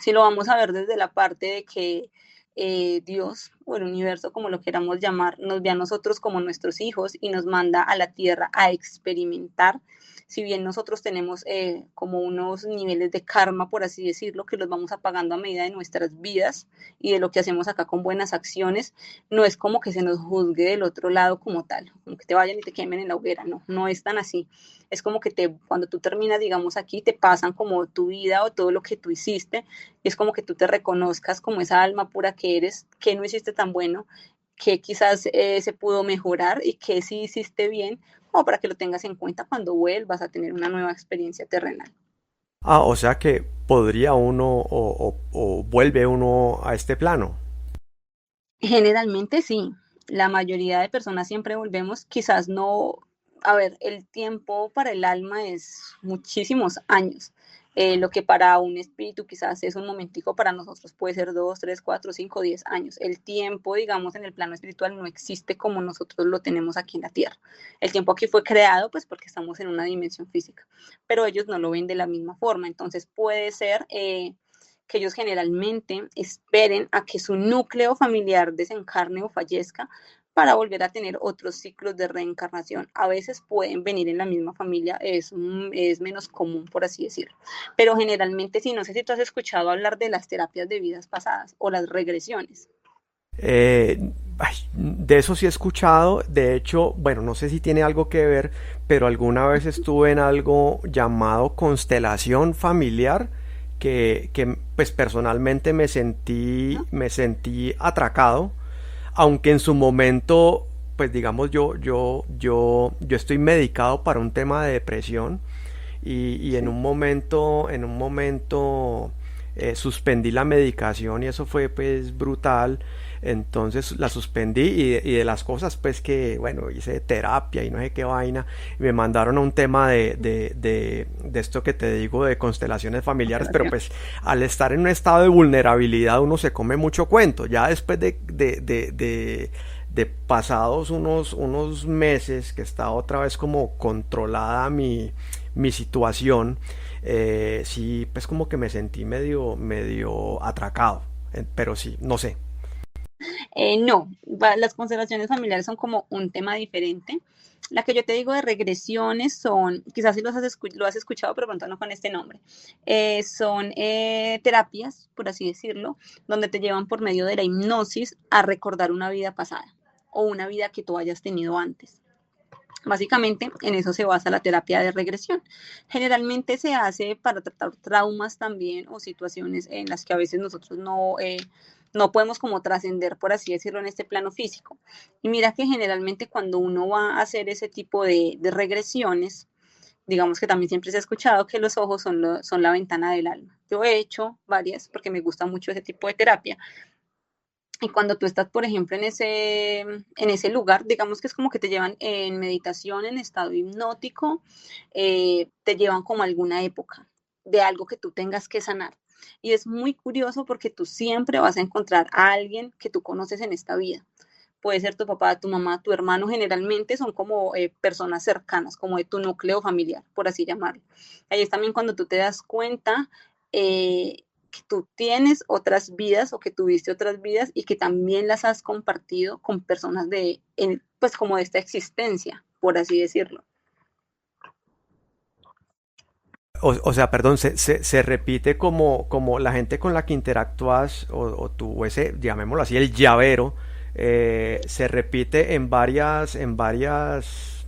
si lo vamos a ver desde la parte de que Dios o el universo, como lo queramos llamar, nos ve a nosotros como nuestros hijos y nos manda a la tierra a experimentar. Si bien nosotros tenemos como unos niveles de karma, por así decirlo, que los vamos apagando a medida de nuestras vidas y de lo que hacemos acá con buenas acciones, no es como que se nos juzgue del otro lado como tal, como que te vayan y te quemen en la hoguera, no, no es tan así. Es como que cuando tú terminas, digamos, aquí, te pasan como tu vida o todo lo que tú hiciste, y es como que tú te reconozcas como esa alma pura que eres, que no hiciste tan bueno, que quizás se pudo mejorar y que sí hiciste bien, como para que lo tengas en cuenta cuando vuelvas a tener una nueva experiencia terrenal. Ah, o sea que podría uno o vuelve uno a este plano. Generalmente sí, la mayoría de personas siempre volvemos, quizás no, a ver, el tiempo para el alma es muchísimos años. Lo que para un espíritu quizás es un momentico, para nosotros puede ser 2, 3, 4, 5, 10 años. El tiempo, digamos, en el plano espiritual no existe como nosotros lo tenemos aquí en la Tierra. El tiempo aquí fue creado pues porque estamos en una dimensión física, pero ellos no lo ven de la misma forma. Entonces puede ser que ellos generalmente esperen a que su núcleo familiar desencarne o fallezca para volver a tener otros ciclos de reencarnación. A veces pueden venir en la misma familia, es menos común, por así decirlo. Pero generalmente sí, no sé si tú has escuchado hablar de las terapias de vidas pasadas o las regresiones. De eso sí he escuchado. De hecho, bueno, no sé si tiene algo que ver, pero alguna vez estuve en algo llamado constelación familiar que pues personalmente ¿No? me sentí atracado, aunque en su momento, pues digamos, yo estoy medicado para un tema de depresión y Sí. en un momento suspendí la medicación y eso fue pues brutal. Entonces la suspendí y de las cosas pues que, bueno, hice terapia y no sé qué vaina, y me mandaron a un tema de esto que te digo, de constelaciones familiares, pero Constelación. pues al estar en un estado de vulnerabilidad uno se come mucho cuento. Ya después de pasados unos meses que estaba otra vez como controlada mi situación, sí, pues como que me sentí medio atracado, pero sí, no sé. No, las constelaciones familiares son como un tema diferente. La que yo te digo de regresiones son, quizás si lo has escuchado, pero pronto no con este nombre. Son terapias, por así decirlo, donde te llevan por medio de la hipnosis a recordar una vida pasada o una vida que tú hayas tenido antes. Básicamente, en eso se basa la terapia de regresión. Generalmente se hace para tratar traumas también o situaciones en las que a veces nosotros no podemos como trascender, por así decirlo, en este plano físico. Y mira que generalmente cuando uno va a hacer ese tipo de regresiones, digamos que también siempre se ha escuchado que los ojos son la ventana del alma. Yo he hecho varias porque me gusta mucho ese tipo de terapia. Y cuando tú estás, por ejemplo, en ese lugar, digamos que es como que te llevan en meditación, en estado hipnótico, te llevan como a alguna época de algo que tú tengas que sanar. Y es muy curioso porque tú siempre vas a encontrar a alguien que tú conoces en esta vida. Puede ser tu papá, tu mamá, tu hermano, generalmente son como personas cercanas, como de tu núcleo familiar, por así llamarlo. Ahí es también cuando tú te das cuenta que tú tienes otras vidas o que tuviste otras vidas y que también las has compartido con personas pues como de esta existencia, por así decirlo. O sea, perdón, se repite como la gente con la que interactúas o tu ese, llamémoslo así, el llavero, se repite en varias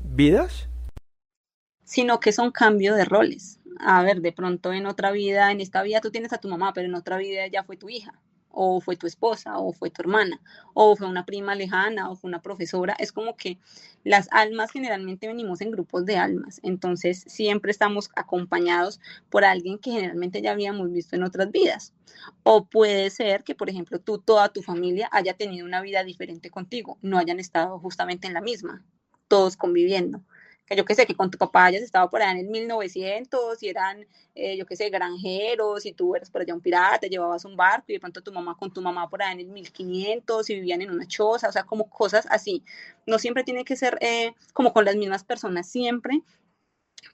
vidas. Sino que son cambio de roles. A ver, de pronto en otra vida, en esta vida tú tienes a tu mamá, pero en otra vida ella fue tu hija, o fue tu esposa, o fue tu hermana, o fue una prima lejana, o fue una profesora. Es como que las almas generalmente venimos en grupos de almas, entonces siempre estamos acompañados por alguien que generalmente ya habíamos visto en otras vidas. O puede ser que, por ejemplo, tú, toda tu familia haya tenido una vida diferente contigo, no hayan estado justamente en la misma, todos conviviendo, que yo que sé, que con tu papá hayas estado por allá en el 1900 y eran, yo que sé, granjeros y tú eres por allá un pirata, llevabas un barco y de pronto tu mamá con tu mamá por allá en el 1500 y vivían en una choza, o sea, como cosas así. No siempre tiene que ser como con las mismas personas siempre,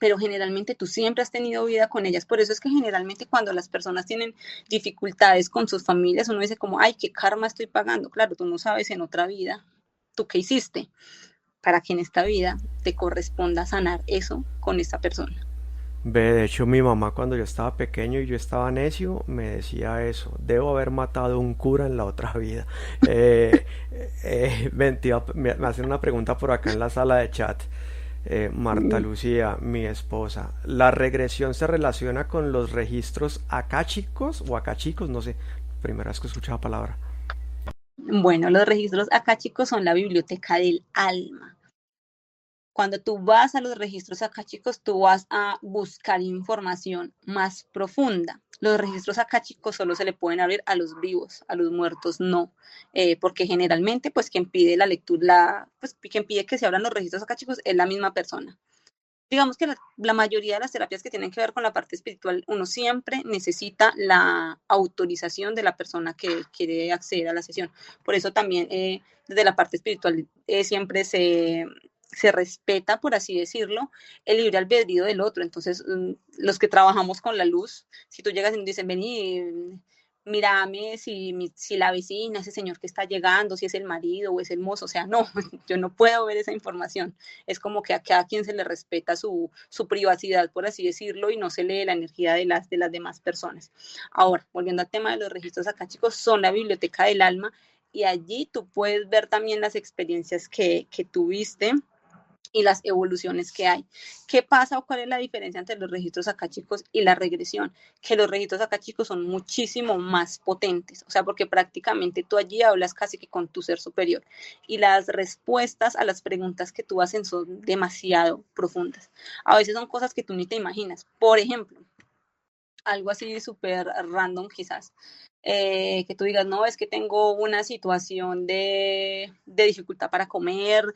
pero generalmente tú siempre has tenido vida con ellas. Por eso es que generalmente cuando las personas tienen dificultades con sus familias, uno dice como, ay, qué karma estoy pagando. Claro, tú no sabes en otra vida, tú qué hiciste para que en esta vida te corresponda sanar eso con esta persona. Ve, de hecho mi mamá cuando yo estaba pequeño y yo estaba necio me decía eso, debo haber matado a un cura en la otra vida. Mentira, me hacen una pregunta por acá en la sala de chat. Marta Lucía, mi esposa, ¿la regresión se relaciona con los registros akáshicos o akashicos? No sé, primera vez que escucho la palabra. Bueno, los registros acá, chicos, son la biblioteca del alma. Cuando tú vas a los registros akáshicos, tú vas a buscar información más profunda. Los registros akáshicos solo se le pueden abrir a los vivos, a los muertos no, porque generalmente, pues quien pide la lectura, pues quien pide que se abran los registros akáshicos es la misma persona. Digamos que la mayoría de las terapias que tienen que ver con la parte espiritual, uno siempre necesita la autorización de la persona que quiere acceder a la sesión. Por eso también desde la parte espiritual siempre se respeta, por así decirlo, el libre albedrío del otro. Entonces, los que trabajamos con la luz, si tú llegas y nos dicen, vení, mírame si la vecina, ese señor que está llegando, si es el marido o es el mozo, o sea, no, yo no puedo ver esa información. Es como que a cada quien se le respeta su privacidad, por así decirlo, y no se lee la energía de las demás personas. Ahora, volviendo al tema de los registros acá, chicos, son la biblioteca del alma y allí tú puedes ver también las experiencias que tuviste y las evoluciones que hay. ¿Qué pasa o cuál es la diferencia entre los registros akáshicos y la regresión? Que los registros akáshicos son muchísimo más potentes, o sea, porque prácticamente tú allí hablas casi que con tu ser superior y las respuestas a las preguntas que tú hacen son demasiado profundas. A veces son cosas que tú ni te imaginas. Por ejemplo, algo así súper random quizás, que tú digas, no, es que tengo una situación de dificultad para comer,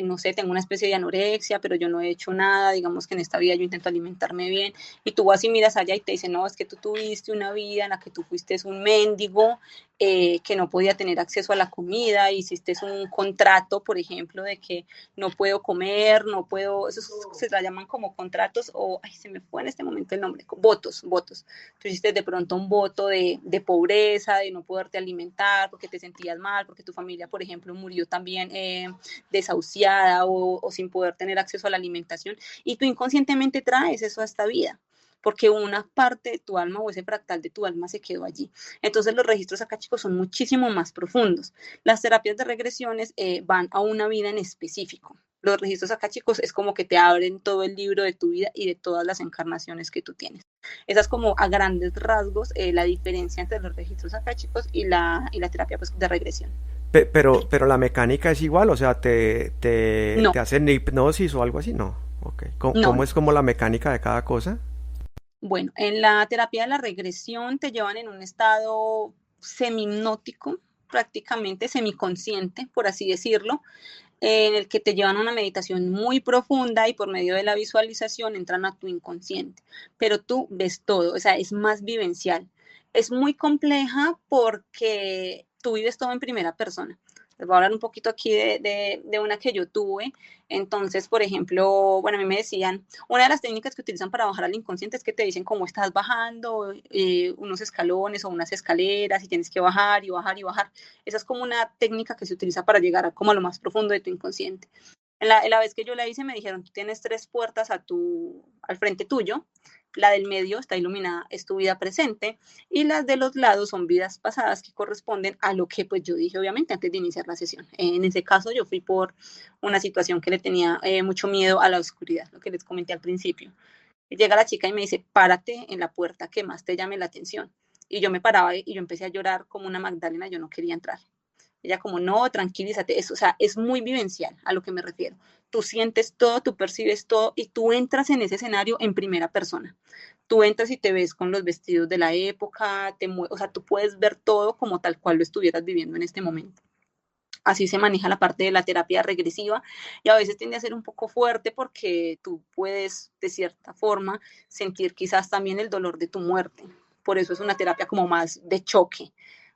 no sé, tengo una especie de anorexia, pero yo no he hecho nada, digamos que en esta vida yo intento alimentarme bien, y tú vas y miras allá y te dicen, no, es que tú tuviste una vida en la que tú fuiste un mendigo, que no podía tener acceso a la comida, hiciste un contrato, por ejemplo, de que no puedo comer, no puedo, esos se la llaman como contratos o, ay, se me fue en este momento el nombre, votos. Tú hiciste de pronto un voto de pobreza, de no poderte alimentar porque te sentías mal, porque tu familia, por ejemplo, murió también desahuciada o sin poder tener acceso a la alimentación y tú inconscientemente traes eso a esta vida porque una parte de tu alma o ese fractal de tu alma se quedó allí. Entonces los registros acá, chicos, son muchísimo más profundos. Las terapias de regresiones van a una vida en específico. Los registros acá, chicos, es como que te abren todo el libro de tu vida y de todas las encarnaciones que tú tienes. Esa es como a grandes rasgos la diferencia entre los registros acá, chicos, y la terapia pues, de regresión. Pero la mecánica es igual, o sea, te No, hacen hipnosis o algo así, no. Ok. no, ¿Cómo no. es como la mecánica de cada cosa? Bueno, en la terapia de la regresión te llevan en un estado semi-hipnótico, prácticamente semiconsciente, por así decirlo, en el que te llevan a una meditación muy profunda y por medio de la visualización entran a tu inconsciente, pero tú ves todo, o sea, es más vivencial. Es muy compleja porque tú vives todo en primera persona. Les voy a hablar un poquito aquí de una que yo tuve. Entonces, por ejemplo, bueno, a mí me decían, una de las técnicas que utilizan para bajar al inconsciente es que te dicen cómo estás bajando, unos escalones o unas escaleras y tienes que bajar y bajar y bajar. Esa es como una técnica que se utiliza para llegar a, como a lo más profundo de tu inconsciente. En la vez que yo la hice me dijeron, tú tienes 3 puertas al frente tuyo, la del medio está iluminada, es tu vida presente, y las de los lados son vidas pasadas que corresponden a lo que pues yo dije obviamente antes de iniciar la sesión. En ese caso yo fui por una situación que le tenía mucho miedo a la oscuridad, lo que les comenté al principio. Y llega la chica y me dice, párate en la puerta que más te llame la atención. Y yo me paraba y yo empecé a llorar como una Magdalena, yo no quería entrar. Ella como, no, tranquilízate, o sea, es muy vivencial a lo que me refiero. Tú sientes todo, tú percibes todo y tú entras en ese escenario en primera persona. Tú entras y te ves con los vestidos de la época, o sea, tú puedes ver todo como tal cual lo estuvieras viviendo en este momento. Así se maneja la parte de la terapia regresiva y a veces tiende a ser un poco fuerte porque tú puedes, de cierta forma, sentir quizás también el dolor de tu muerte. Por eso es una terapia como más de choque,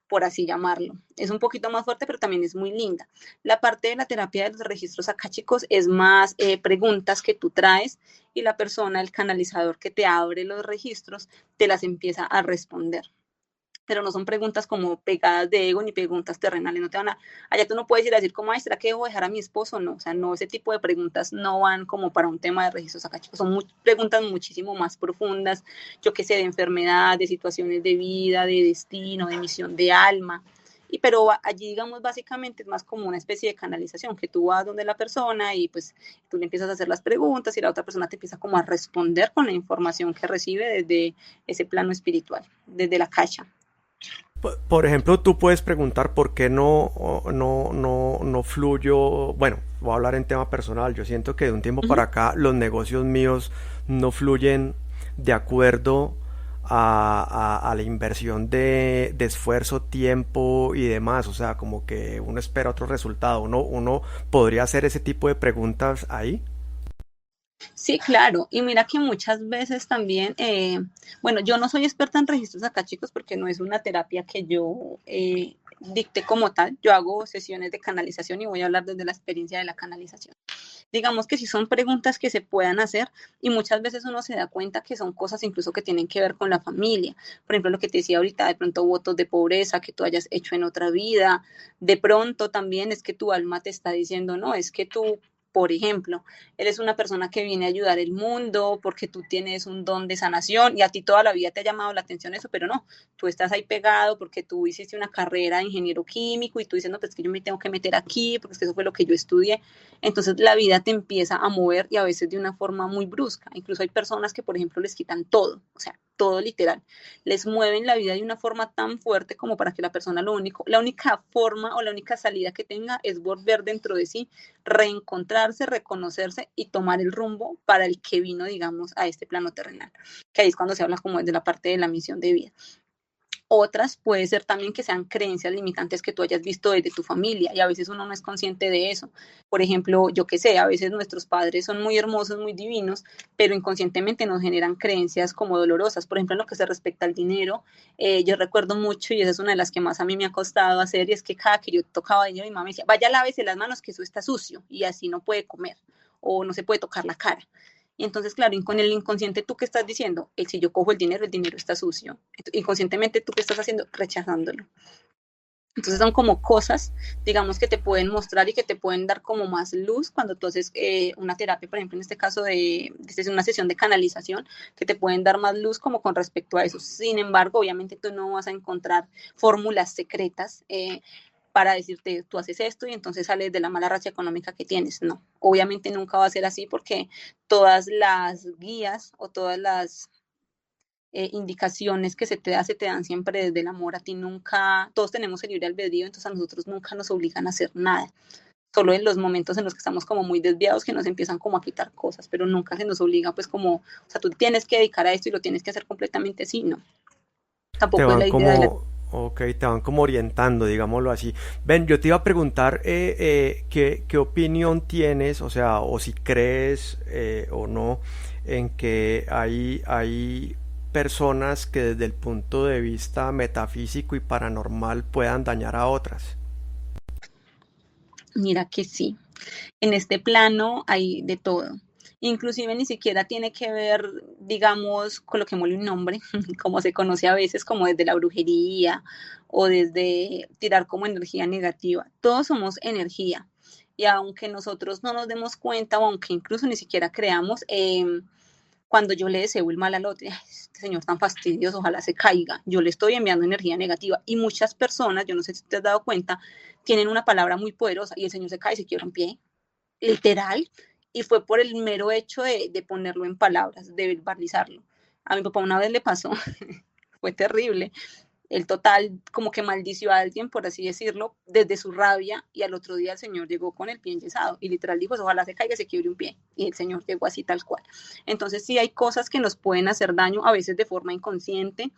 por así llamarlo. Es un poquito más fuerte, pero también es muy linda. La parte de la terapia de los registros acá, chicos, es más preguntas que tú traes y la persona, el canalizador que te abre los registros, te las empieza a responder, pero no son preguntas como pegadas de ego ni preguntas terrenales, no te van a, allá tú no puedes ir a decir como, ay, ¿será que debo dejar a mi esposo? No, o sea, no, ese tipo de preguntas no van como para un tema de registros acá, chicos, son preguntas muchísimo más profundas, yo qué sé, de enfermedad, de situaciones de vida, de destino, de misión de alma, y pero allí digamos básicamente es más como una especie de canalización, que tú vas donde la persona y pues tú le empiezas a hacer las preguntas y la otra persona te empieza como a responder con la información que recibe desde ese plano espiritual, desde la cacha. Por ejemplo, tú puedes preguntar por qué no fluyo. Bueno, voy a hablar en tema personal. Yo siento que de un tiempo Uh para -huh. acá los negocios míos no fluyen de acuerdo a la inversión de esfuerzo, tiempo y demás. O sea, como que uno espera otro resultado. Uno podría hacer ese tipo de preguntas ahí. Sí, claro. Y mira que muchas veces también, bueno, yo no soy experta en registros acá, chicos, porque no es una terapia que yo dicte como tal. Yo hago sesiones de canalización y voy a hablar desde la experiencia de la canalización. Digamos que sí son preguntas que se puedan hacer y muchas veces uno se da cuenta que son cosas incluso que tienen que ver con la familia. Por ejemplo, lo que te decía ahorita, de pronto votos de pobreza que tú hayas hecho en otra vida. De pronto también es que tu alma te está diciendo, no, es que tú, por ejemplo, eres una persona que viene a ayudar el mundo porque tú tienes un don de sanación y a ti toda la vida te ha llamado la atención eso, pero no, tú estás ahí pegado porque tú hiciste una carrera de ingeniero químico y tú dices, no, pues que yo me tengo que meter aquí porque eso fue lo que yo estudié. Entonces la vida te empieza a mover y a veces de una forma muy brusca. Incluso hay personas que, por ejemplo, les quitan todo, o sea, todo literal. Les mueven la vida de una forma tan fuerte como para que la persona la única forma o la única salida que tenga es volver dentro de sí, reencontrarse, reconocerse y tomar el rumbo para el que vino, digamos, a este plano terrenal. Que ahí es cuando se habla como de la parte de la misión de vida. Otras puede ser también que sean creencias limitantes que tú hayas visto desde tu familia y a veces uno no es consciente de eso. Por ejemplo, yo qué sé, a veces nuestros padres son muy hermosos, muy divinos, pero inconscientemente nos generan creencias como dolorosas. Por ejemplo, en lo que se respecta al dinero, yo recuerdo mucho y esa es una de las que más a mí me ha costado hacer y es que cada que yo tocaba dinero mi mamá me decía, vaya lávese las manos que eso está sucio y así no puede comer o no se puede tocar la cara. Y entonces, claro, con el inconsciente, ¿tú qué estás diciendo? Si yo cojo el dinero está sucio. Inconscientemente, ¿tú qué estás haciendo? Rechazándolo. Entonces son como cosas, digamos, que te pueden mostrar y que te pueden dar como más luz cuando tú haces una terapia, por ejemplo, en este caso de una sesión de canalización, que te pueden dar más luz como con respecto a eso. Sin embargo, obviamente tú no vas a encontrar fórmulas secretas para decirte, tú haces esto y entonces sales de la mala racha económica que tienes. No, obviamente nunca va a ser así porque todas las guías o todas las indicaciones que se te dan siempre desde el amor. A ti nunca, todos tenemos el libre albedrío, entonces a nosotros nunca nos obligan a hacer nada. Solo en los momentos en los que estamos como muy desviados que nos empiezan como a quitar cosas, pero nunca se nos obliga pues como, o sea, tú tienes que dedicar a esto y lo tienes que hacer completamente así, no. Te Tampoco es van la idea de la... como, ok, te van como orientando, digámoslo así. Ven, yo te iba a preguntar qué opinión tienes, o sea, o si crees o no, en que hay personas que desde el punto de vista metafísico y paranormal puedan dañar a otras. Mira que sí, en este plano hay de todo. Inclusive ni siquiera tiene que ver, digamos, coloquémosle un nombre, como se conoce a veces, como desde la brujería o desde tirar como energía negativa. Todos somos energía. Y aunque nosotros no nos demos cuenta o aunque incluso ni siquiera creamos, cuando yo le deseo el mal al otro, este señor tan fastidioso, ojalá se caiga, yo le estoy enviando energía negativa. Y muchas personas, yo no sé si te has dado cuenta, tienen una palabra muy poderosa y el señor se cae y se quiebra un pie, literal, y fue por el mero hecho de ponerlo en palabras, de verbalizarlo. A mi papá una vez le pasó, fue terrible, el total como que maldició a alguien, por así decirlo, desde su rabia, y al otro día el señor llegó con el pie enyesado y literal dijo, ojalá se caiga, se quiebre un pie, y el señor llegó así tal cual. Entonces sí hay cosas que nos pueden hacer daño, a veces de forma inconsciente,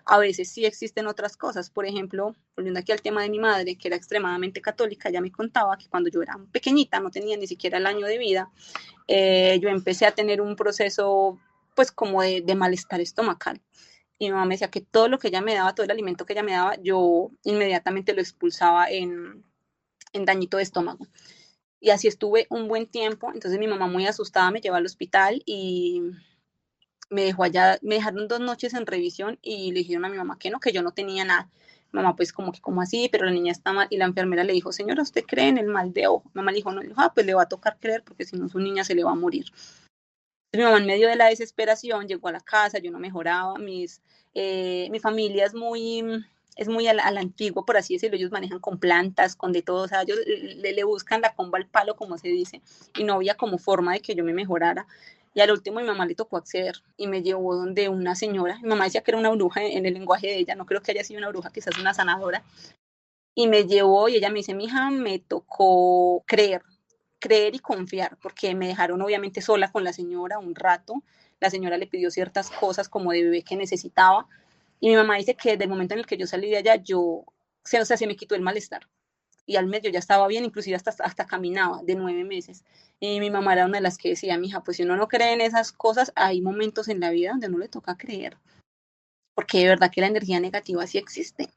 a veces sí existen otras cosas. Por ejemplo, volviendo aquí al tema de mi madre, que era extremadamente católica, ella me contaba que cuando yo era pequeñita, no tenía ni siquiera el año de vida, yo empecé a tener un proceso pues como de malestar estomacal. Y mi mamá me decía que todo lo que ella me daba, todo el alimento que ella me daba, yo inmediatamente lo expulsaba en dañito de estómago. Y así estuve un buen tiempo. Entonces mi mamá muy asustada me llevó al hospital y me dejó allá, me dejaron 2 noches en revisión y le dijeron a mi mamá que no, que yo no tenía nada. Mamá, pues como que como así, pero la niña está mal. Y la enfermera le dijo, señora, ¿usted cree en el mal de ojo? Mamá le dijo, no, le dijo, pues le va a tocar creer porque si no su niña se le va a morir. Mi mamá en medio de la desesperación llegó a la casa, yo no mejoraba, mi familia es muy a la antigua, por así decirlo, ellos manejan con plantas, con de todo, o sea, ellos le buscan la comba al palo, como se dice, y no había como forma de que yo me mejorara. Y al último mi mamá le tocó acceder y me llevó donde una señora, mi mamá decía que era una bruja en el lenguaje de ella, no creo que haya sido una bruja, quizás una sanadora, y me llevó y ella me dice, mija, me tocó creer y confiar, porque me dejaron obviamente sola con la señora un rato, la señora le pidió ciertas cosas como de bebé que necesitaba, y mi mamá dice que desde el momento en el que yo salí de allá, o sea, se me quitó el malestar, y al mes yo ya estaba bien, inclusive hasta caminaba de 9 meses, y mi mamá era una de las que decía, mija, pues si uno no cree en esas cosas, hay momentos en la vida donde no le toca creer, porque de verdad que la energía negativa sí existe.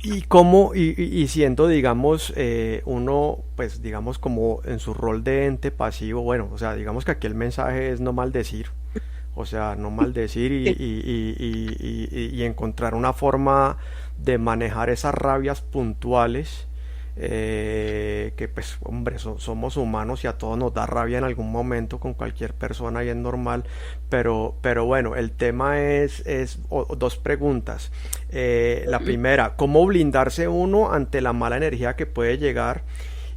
Y cómo, y siendo, digamos, uno, pues, digamos, como en su rol de ente pasivo, bueno, o sea, digamos que aquí el mensaje es no maldecir, o sea, no maldecir y encontrar una forma de manejar esas rabias puntuales, que pues, hombre, somos humanos y a todos nos da rabia en algún momento con cualquier persona y es normal, pero bueno, el tema es dos preguntas. La primera, ¿cómo blindarse uno ante la mala energía que puede llegar?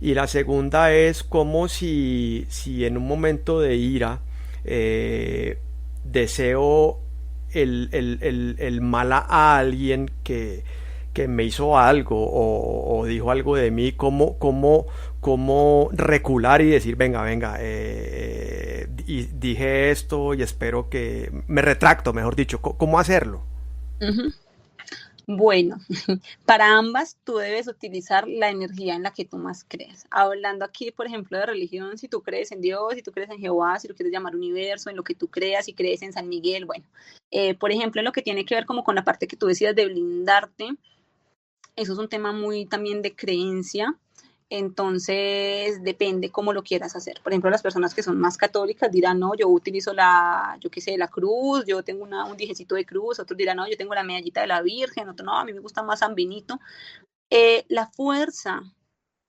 Y la segunda es como si en un momento de ira deseo el mal a alguien que me hizo algo o dijo algo de mí, cómo recular y decir, venga, y dije esto y espero que me retracto, mejor dicho, ¿cómo hacerlo? Uh -huh. Bueno, para ambas tú debes utilizar la energía en la que tú más crees. Hablando aquí, por ejemplo, de religión, si tú crees en Dios, si tú crees en Jehová, si lo quieres llamar universo, en lo que tú creas, si crees en San Miguel, bueno, por ejemplo, en lo que tiene que ver como con la parte que tú decías de blindarte, eso es un tema muy también de creencia. Entonces, depende cómo lo quieras hacer. Por ejemplo, las personas que son más católicas dirán, no, yo utilizo yo qué sé, la cruz, yo tengo un dijecito de cruz, otros dirán, no, yo tengo la medallita de la Virgen, otro no, a mí me gusta más San Benito. La fuerza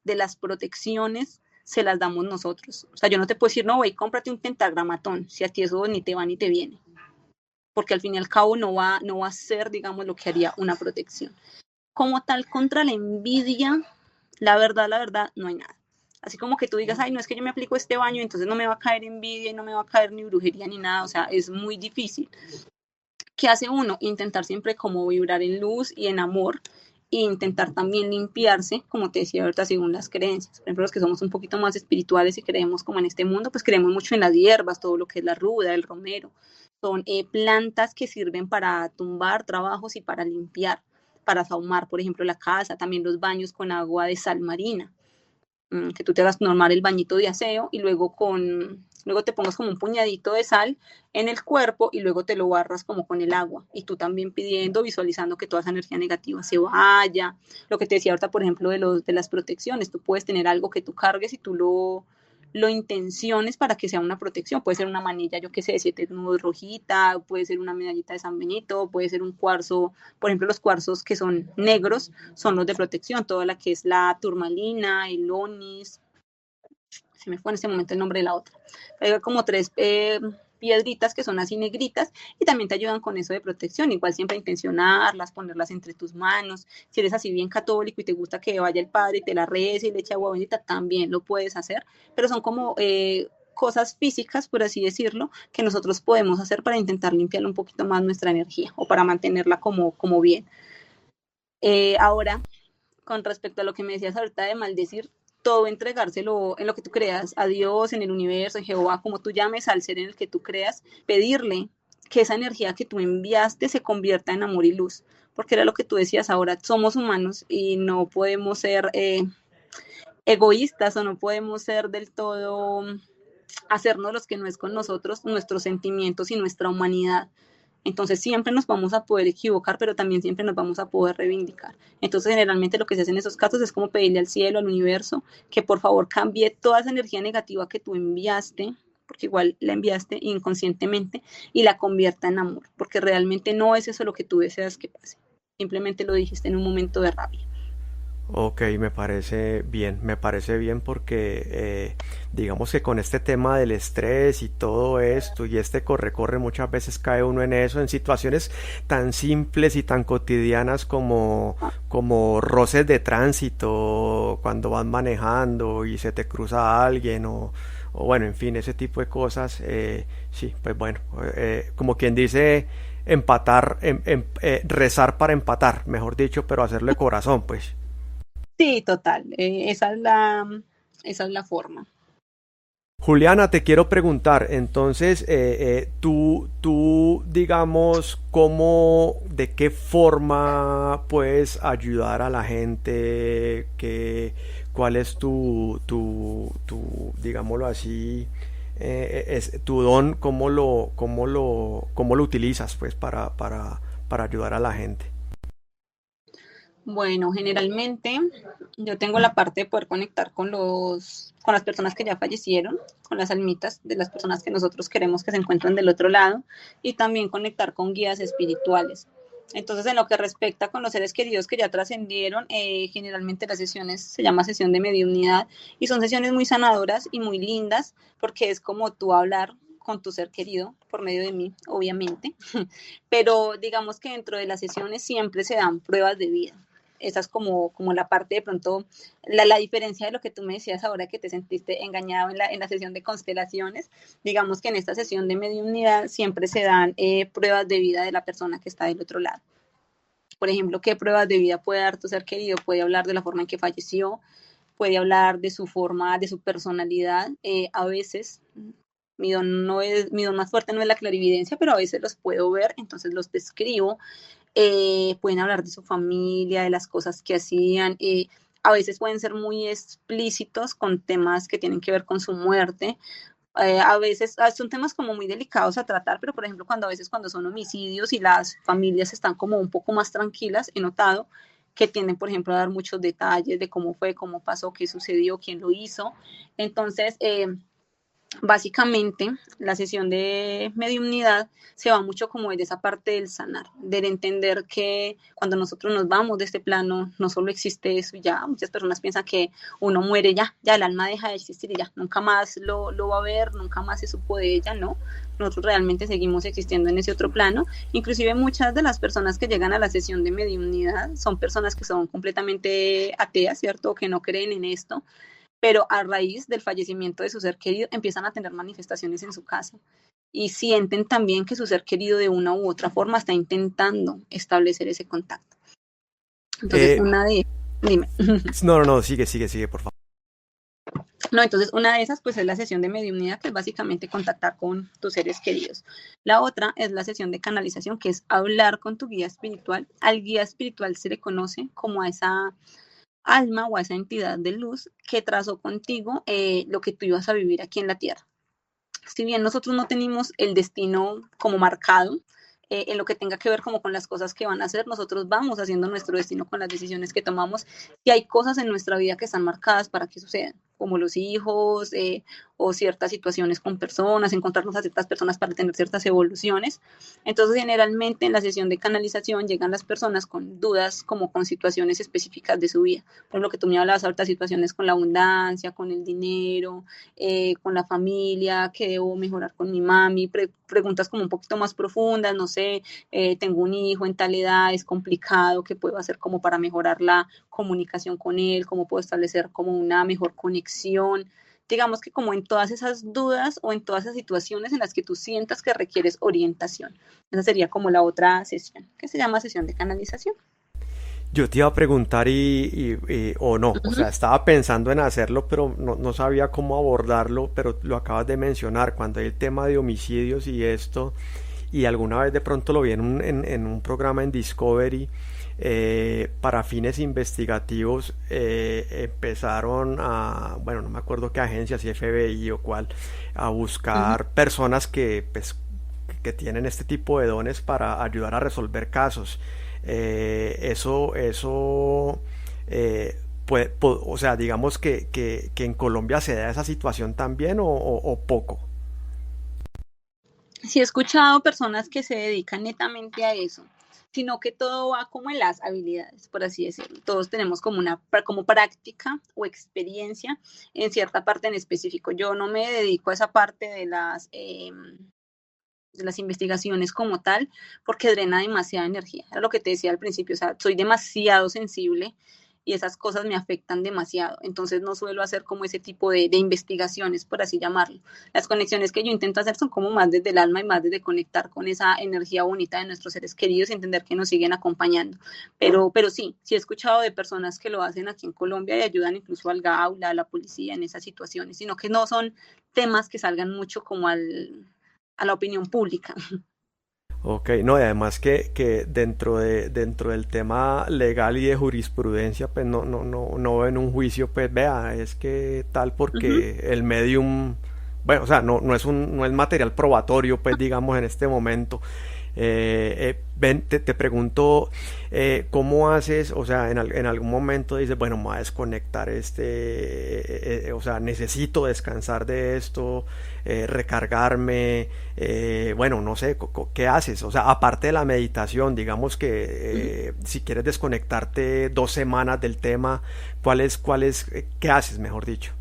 de las protecciones se las damos nosotros. O sea, yo no te puedo decir, no, güey, cómprate un pentagramatón, si a ti eso ni te va ni te viene. Porque al fin y al cabo no va a ser, digamos, lo que haría una protección. como tal contra la envidia, la verdad, no hay nada. Así como que tú digas, ay, no es que yo me aplico este baño, entonces no me va a caer envidia y no me va a caer ni brujería ni nada, o sea, es muy difícil. ¿Qué hace uno? Intentar siempre como vibrar en luz y en amor e intentar también limpiarse, como te decía ahorita, según las creencias. Por ejemplo, los que somos un poquito más espirituales y creemos como en este mundo, pues creemos mucho en las hierbas, todo lo que es la ruda, el romero. Son plantas que sirven para tumbar trabajos y para limpiar, para sahumar, por ejemplo, la casa, también los baños con agua de sal marina, que tú te hagas normal el bañito de aseo y luego te pongas como un puñadito de sal en el cuerpo y luego te lo barras como con el agua y tú también pidiendo, visualizando que toda esa energía negativa se vaya. Lo que te decía ahorita, por ejemplo, de las protecciones, tú puedes tener algo que tú cargues y tú lo intenciones para que sea una protección. Puede ser una manilla, yo qué sé, de 7 nudos rojita, puede ser una medallita de San Benito, puede ser un cuarzo, por ejemplo, los cuarzos que son negros son los de protección, toda la que es la turmalina, el onis, se me fue en este momento el nombre de la otra. Hay como 3 piedritas que son así negritas y también te ayudan con eso de protección. Igual siempre intencionarlas, ponerlas entre tus manos. Si eres así bien católico y te gusta que vaya el padre y te la rece y le eche agua bendita, también lo puedes hacer, pero son como cosas físicas, por así decirlo, que nosotros podemos hacer para intentar limpiar un poquito más nuestra energía o para mantenerla como bien. Ahora, con respecto a lo que me decías ahorita de maldecir, todo entregárselo en lo que tú creas, a Dios, en el universo, en Jehová, como tú llames al ser en el que tú creas, pedirle que esa energía que tú enviaste se convierta en amor y luz, porque era lo que tú decías ahora, somos humanos y no podemos ser egoístas o no podemos ser del todo, hacernos los que no es con nosotros, nuestros sentimientos y nuestra humanidad. Entonces siempre nos vamos a poder equivocar, pero también siempre nos vamos a poder reivindicar. Entonces generalmente lo que se hace en esos casos es como pedirle al cielo, al universo, que por favor cambie toda esa energía negativa que tú enviaste, porque igual la enviaste inconscientemente, y la convierta en amor, porque realmente no es eso lo que tú deseas que pase. Simplemente lo dijiste en un momento de rabia. Ok, me parece bien porque digamos que con este tema del estrés y todo esto y este corre-corre muchas veces cae uno en eso, en situaciones tan simples y tan cotidianas como roces de tránsito, cuando vas manejando y se te cruza alguien o bueno, en fin, ese tipo de cosas, sí, pues bueno, como quien dice, rezar para empatar, mejor dicho, pero hacerle corazón, pues. Sí, total. Esa es la forma. Juliana, te quiero preguntar, entonces, digamos, de qué forma puedes ayudar a la gente, cuál es digámoslo así, es tu don, cómo lo utilizas, pues, para ayudar a la gente. Bueno, generalmente yo tengo la parte de poder conectar con las personas que ya fallecieron, con las almitas de las personas que nosotros queremos que se encuentren del otro lado y también conectar con guías espirituales. Entonces, en lo que respecta con los seres queridos que ya trascendieron, generalmente las sesiones se llama sesión de mediunidad y son sesiones muy sanadoras y muy lindas porque es como tú hablar con tu ser querido por medio de mí, obviamente, pero digamos que dentro de las sesiones siempre se dan pruebas de vida. Esa es como la parte de pronto, la diferencia de lo que tú me decías ahora que te sentiste engañado en la sesión de constelaciones. Digamos que en esta sesión de mediunidad siempre se dan pruebas de vida de la persona que está del otro lado. Por ejemplo, ¿qué pruebas de vida puede dar tu ser querido? Puede hablar de la forma en que falleció, puede hablar de su forma, de su personalidad. A veces mi don más fuerte no es la clarividencia, pero a veces los puedo ver, entonces los describo. Pueden hablar de su familia, de las cosas que hacían, a veces pueden ser muy explícitos con temas que tienen que ver con su muerte. A veces son temas como muy delicados a tratar, pero por ejemplo cuando a veces cuando son homicidios y las familias están como un poco más tranquilas, he notado que tienden, por ejemplo, a dar muchos detalles de cómo fue, cómo pasó, qué sucedió, quién lo hizo. Entonces, Básicamente, la sesión de mediumnidad se va mucho como de esa parte del sanar, del entender que cuando nosotros nos vamos de este plano, no solo existe eso y ya, muchas personas piensan que uno muere ya el alma deja de existir y ya, nunca más lo va a ver, nunca más se supo de ella, ¿no? Nosotros realmente seguimos existiendo en ese otro plano. Inclusive muchas de las personas que llegan a la sesión de mediumnidad son personas que son completamente ateas, ¿cierto? O que no creen en esto, pero a raíz del fallecimiento de su ser querido empiezan a tener manifestaciones en su casa y sienten también que su ser querido de una u otra forma está intentando establecer ese contacto. Entonces, Eh, dime. no, sigue, por favor. No, entonces una de esas pues es la sesión de mediunidad, que es básicamente contactar con tus seres queridos. La otra es la sesión de canalización, que es hablar con tu guía espiritual. Al guía espiritual se le conoce como a esa alma o a esa entidad de luz que trazó contigo lo que tú ibas a vivir aquí en la tierra. Si bien nosotros no tenemos el destino como marcado, en lo que tenga que ver como con las cosas que van a hacer, nosotros vamos haciendo nuestro destino con las decisiones que tomamos y hay cosas en nuestra vida que están marcadas para que sucedan, como los hijos o ciertas situaciones con personas, encontrarnos a ciertas personas para tener ciertas evoluciones. Entonces, generalmente en la sesión de canalización llegan las personas con dudas como con situaciones específicas de su vida. Por lo que tú me hablabas ahorita, situaciones con la abundancia, con el dinero, con la familia, qué debo mejorar con mi mami, preguntas como un poquito más profundas, no sé, tengo un hijo en tal edad, es complicado, ¿qué puedo hacer como para mejorar la comunicación con él? ¿Cómo puedo establecer como una mejor conexión? Digamos que como en todas esas dudas o en todas esas situaciones en las que tú sientas que requieres orientación. Esa sería como la otra sesión, que se llama sesión de canalización. Yo te iba a preguntar o no, o sea, estaba pensando en hacerlo, pero no sabía cómo abordarlo, pero lo acabas de mencionar, cuando hay el tema de homicidios y esto, y alguna vez de pronto lo vi en un programa en Discovery, para fines investigativos, empezaron a, bueno, no me acuerdo qué agencia, si FBI o cuál, a Ujú. buscar personas que, pues, que tienen este tipo de dones para ayudar a resolver casos. Eso o sea, digamos que en Colombia se da esa situación también o poco. Sí he escuchado personas que se dedican netamente a eso, sino que todo va como en las habilidades, por así decirlo. Todos tenemos como una como práctica o experiencia en cierta parte en específico. Yo no me dedico a esa parte de las investigaciones como tal, porque drena demasiada energía. Era lo que te decía al principio, o sea, soy demasiado sensible y esas cosas me afectan demasiado. Entonces no suelo hacer como ese tipo de investigaciones, por así llamarlo. Las conexiones que yo intento hacer son como más desde el alma y más desde conectar con esa energía bonita de nuestros seres queridos y entender que nos siguen acompañando. Pero sí he escuchado de personas que lo hacen aquí en Colombia y ayudan incluso al GAULA, a la policía en esas situaciones, sino que no son temas que salgan mucho como a la opinión pública. Ok, no, y además que dentro del tema legal y de jurisprudencia, pues no ven un juicio, pues vea, es que tal Uh -huh. porque el medium, bueno, o sea, no es material probatorio, pues digamos en este momento. Ven, te pregunto, ¿cómo haces? O sea, en algún momento dices, bueno, me voy a desconectar o sea, necesito descansar de esto, recargarme, bueno, no sé, ¿qué haces? O sea, aparte de la meditación, digamos que Uh -huh. si quieres desconectarte 2 semanas del tema, qué haces, mejor dicho?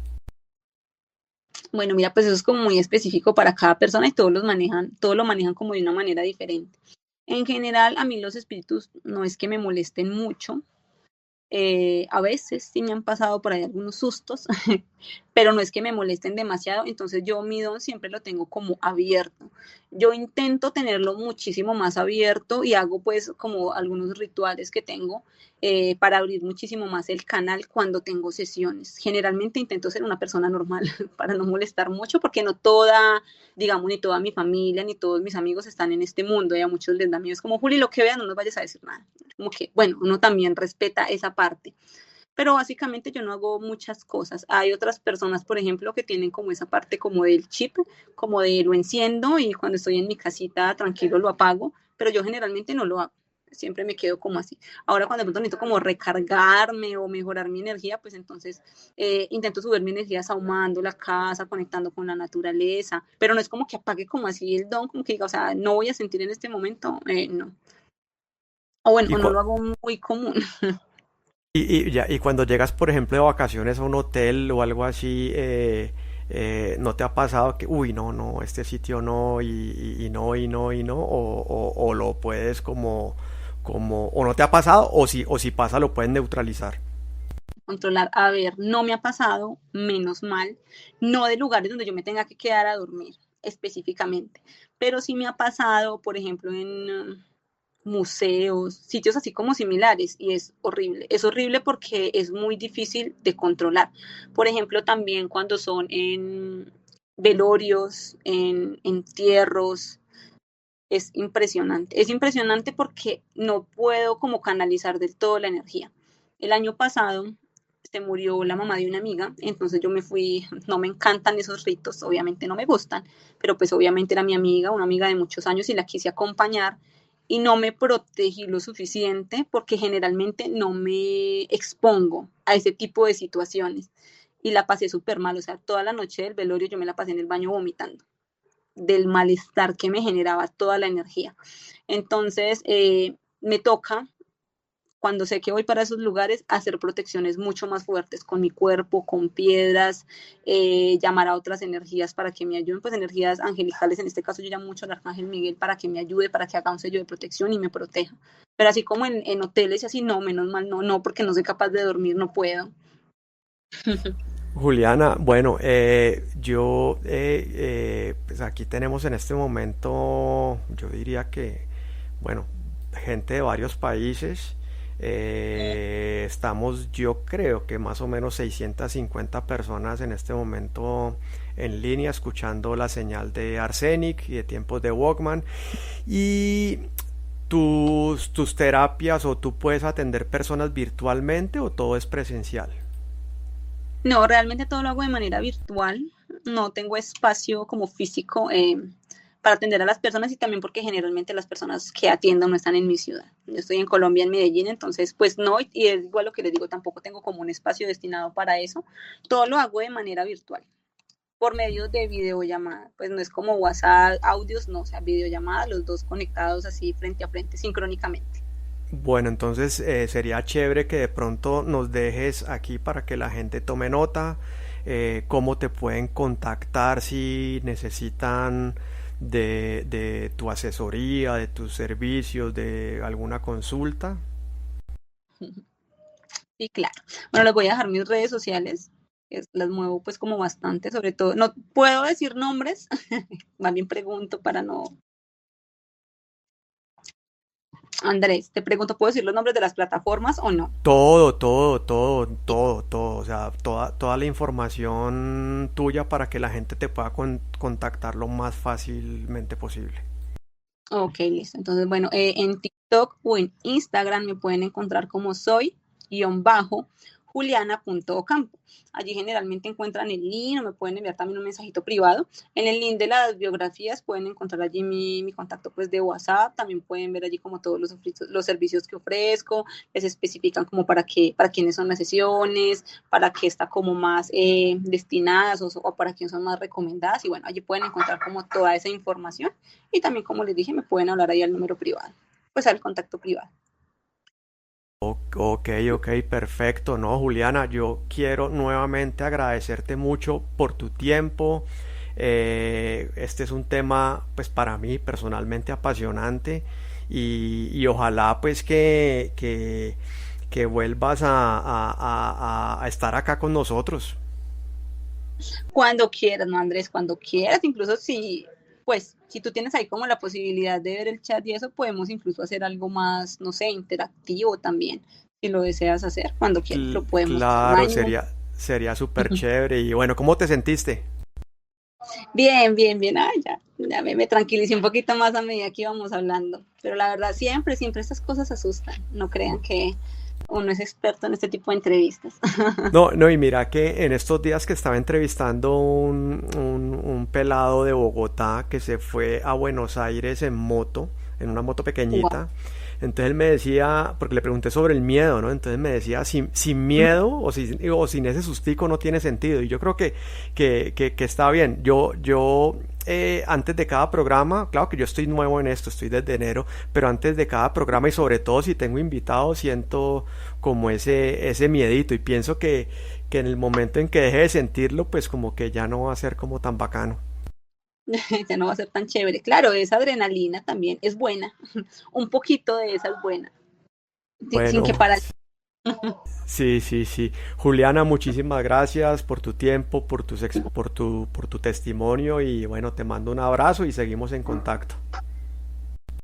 Bueno, mira, pues eso es como muy específico para cada persona y todos lo manejan como de una manera diferente. En general, a mí los espíritus no es que me molesten mucho. A veces sí me han pasado por ahí algunos sustos, pero no es que me molesten demasiado, entonces yo mi don siempre lo tengo como abierto. Yo intento tenerlo muchísimo más abierto y hago pues como algunos rituales que tengo para abrir muchísimo más el canal cuando tengo sesiones. Generalmente intento ser una persona normal para no molestar mucho porque no toda, digamos, ni toda mi familia ni todos mis amigos están en este mundo y a muchos les da miedo. Es como, Juli, lo que veas no nos vayas a decir nada. Como que, bueno, uno también respeta esa parte. Pero básicamente yo no hago muchas cosas. Hay otras personas, por ejemplo, que tienen como esa parte como del chip, como de lo enciendo y cuando estoy en mi casita tranquilo lo apago, pero yo generalmente no lo hago. siempre me quedo como así. Ahora cuando de pronto necesito como recargarme o mejorar mi energía, pues entonces intento subir mi energía sahumando la casa, conectando con la naturaleza, pero no es como que apague como así el don, como que diga, o sea, no voy a sentir en este momento, no. O bueno, Y, o no lo hago muy común. y cuando llegas, por ejemplo, de vacaciones a un hotel o algo así, ¿no te ha pasado que, uy, no, no, este sitio no, y no, y no, y no? O lo puedes o no te ha pasado, o si pasa lo puedes neutralizar. Controlar, a ver, no me ha pasado, menos mal, no de lugares donde yo me tenga que quedar a dormir específicamente, pero sí me ha pasado, por ejemplo, en museos, sitios así como similares, y es horrible porque es muy difícil de controlar. Por ejemplo, también cuando son en velorios, en entierros, es impresionante porque no puedo como canalizar del todo la energía. El año pasado se murió la mamá de una amiga, entonces yo me fui, no me encantan esos ritos, obviamente no me gustan, pero pues obviamente era mi amiga, una amiga de muchos años y la quise acompañar y no me protegí lo suficiente porque generalmente no me expongo a ese tipo de situaciones y la pasé súper mal, o sea, toda la noche del velorio yo me la pasé en el baño vomitando del malestar que me generaba toda la energía. Entonces, me toca, cuando sé que voy para esos lugares, hacer protecciones mucho más fuertes con mi cuerpo, con piedras, llamar a otras energías para que me ayuden, pues energías angelicales, en este caso yo llamo mucho al Arcángel Miguel para que me ayude, para que haga un sello de protección y me proteja. Pero así como en hoteles y así, no, menos mal, no, no, porque no soy capaz de dormir, no puedo. Juliana, bueno, pues aquí tenemos en este momento, yo diría que, bueno, gente de varios países. Estamos, yo creo que más o menos 650 personas en este momento en línea escuchando la señal de Arsenic y de tiempos de Walkman. Y tus terapias, o tú puedes atender personas virtualmente o todo es presencial. No, realmente todo lo hago de manera virtual. No tengo espacio como físico para atender a las personas y también porque generalmente las personas que atiendo no están en mi ciudad. Yo estoy en Colombia, en Medellín, entonces pues no, y es igual lo que les digo, tampoco tengo como un espacio destinado para eso. Todo lo hago de manera virtual, por medio de videollamada. Pues no es como WhatsApp, audios, no, o sea, videollamada, los dos conectados así frente a frente, sincrónicamente. Bueno, entonces sería chévere que de pronto nos dejes aquí para que la gente tome nota, cómo te pueden contactar si necesitan de tu asesoría, de tus servicios, de alguna consulta. Sí, claro. Bueno, les voy a dejar mis redes sociales, las muevo pues como bastante, sobre todo, no puedo decir nombres, más bien pregunto para no. Andrés, te pregunto, ¿puedo decir los nombres de las plataformas o no? Todo, todo, todo, todo, todo, o sea, toda la información tuya para que la gente te pueda contactar lo más fácilmente posible. Ok, listo. Entonces, bueno, en TikTok o en Instagram me pueden encontrar como soy-juliana.ocampo. Allí generalmente encuentran el link o me pueden enviar también un mensajito privado. En el link de las biografías pueden encontrar allí mi contacto pues de WhatsApp. También pueden ver allí como todos los servicios que ofrezco. Les especifican como para quiénes son las sesiones, para qué está como más destinadas o para quién son más recomendadas. Y bueno, allí pueden encontrar como toda esa información. Y también, como les dije, me pueden hablar ahí al número privado, pues al contacto privado. Ok, ok, perfecto. No, Juliana, yo quiero nuevamente agradecerte mucho por tu tiempo. Este es un tema, pues para mí personalmente apasionante y ojalá pues que vuelvas a estar acá con nosotros. Cuando quieras, no, Andrés, cuando quieras, incluso si, pues, si tú tienes ahí como la posibilidad de ver el chat y eso, podemos incluso hacer algo más, no sé, interactivo también, si lo deseas hacer, cuando quieras, lo podemos hacer, no Claro, hay ningún. sería súper chévere. Y bueno, ¿cómo te sentiste? Bien, bien, bien, ah, ya me tranquilicé un poquito más a medida que íbamos hablando, pero la verdad, siempre estas cosas asustan, no crean que uno es experto en este tipo de entrevistas. No, no, y mira que en estos días que estaba entrevistando un pelado de Bogotá que se fue a Buenos Aires en moto, en una moto Wow. pequeñita. Entonces él me decía, porque le pregunté sobre el miedo, ¿no? Entonces me decía, sin miedo o sin ese sustico no tiene sentido. Y yo creo que está bien. Antes de cada programa, claro que yo estoy nuevo en esto, estoy desde enero, pero antes de cada programa y sobre todo si tengo invitados, siento como ese miedito y pienso que en el momento en que deje de sentirlo, pues como que ya no va a ser como tan bacano. Ya no va a ser tan chévere. Claro, esa adrenalina también es buena. Un poquito de esa es buena. Sin que Bueno, para. sí, sí, sí. Juliana, muchísimas gracias por tu tiempo, por tu testimonio y bueno, te mando un abrazo y seguimos en contacto.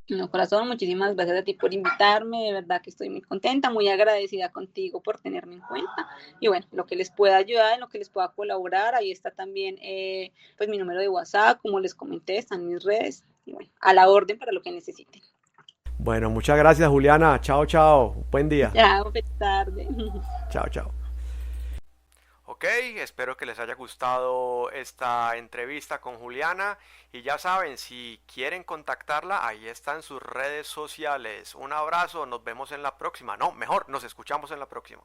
No, corazón, muchísimas gracias a ti por invitarme, de verdad que estoy muy contenta, muy agradecida contigo por tenerme en cuenta y bueno, lo que les pueda ayudar, en lo que les pueda colaborar, ahí está también pues mi número de WhatsApp, como les comenté, están mis redes y bueno, a la orden para lo que necesiten. Bueno, muchas gracias, Juliana. Chao, chao. Buen día. Ya, feliz tarde. Chao, chao. Ok, espero que les haya gustado esta entrevista con Juliana y ya saben, si quieren contactarla, ahí están sus redes sociales. Un abrazo, nos vemos en la próxima. No, mejor, nos escuchamos en la próxima.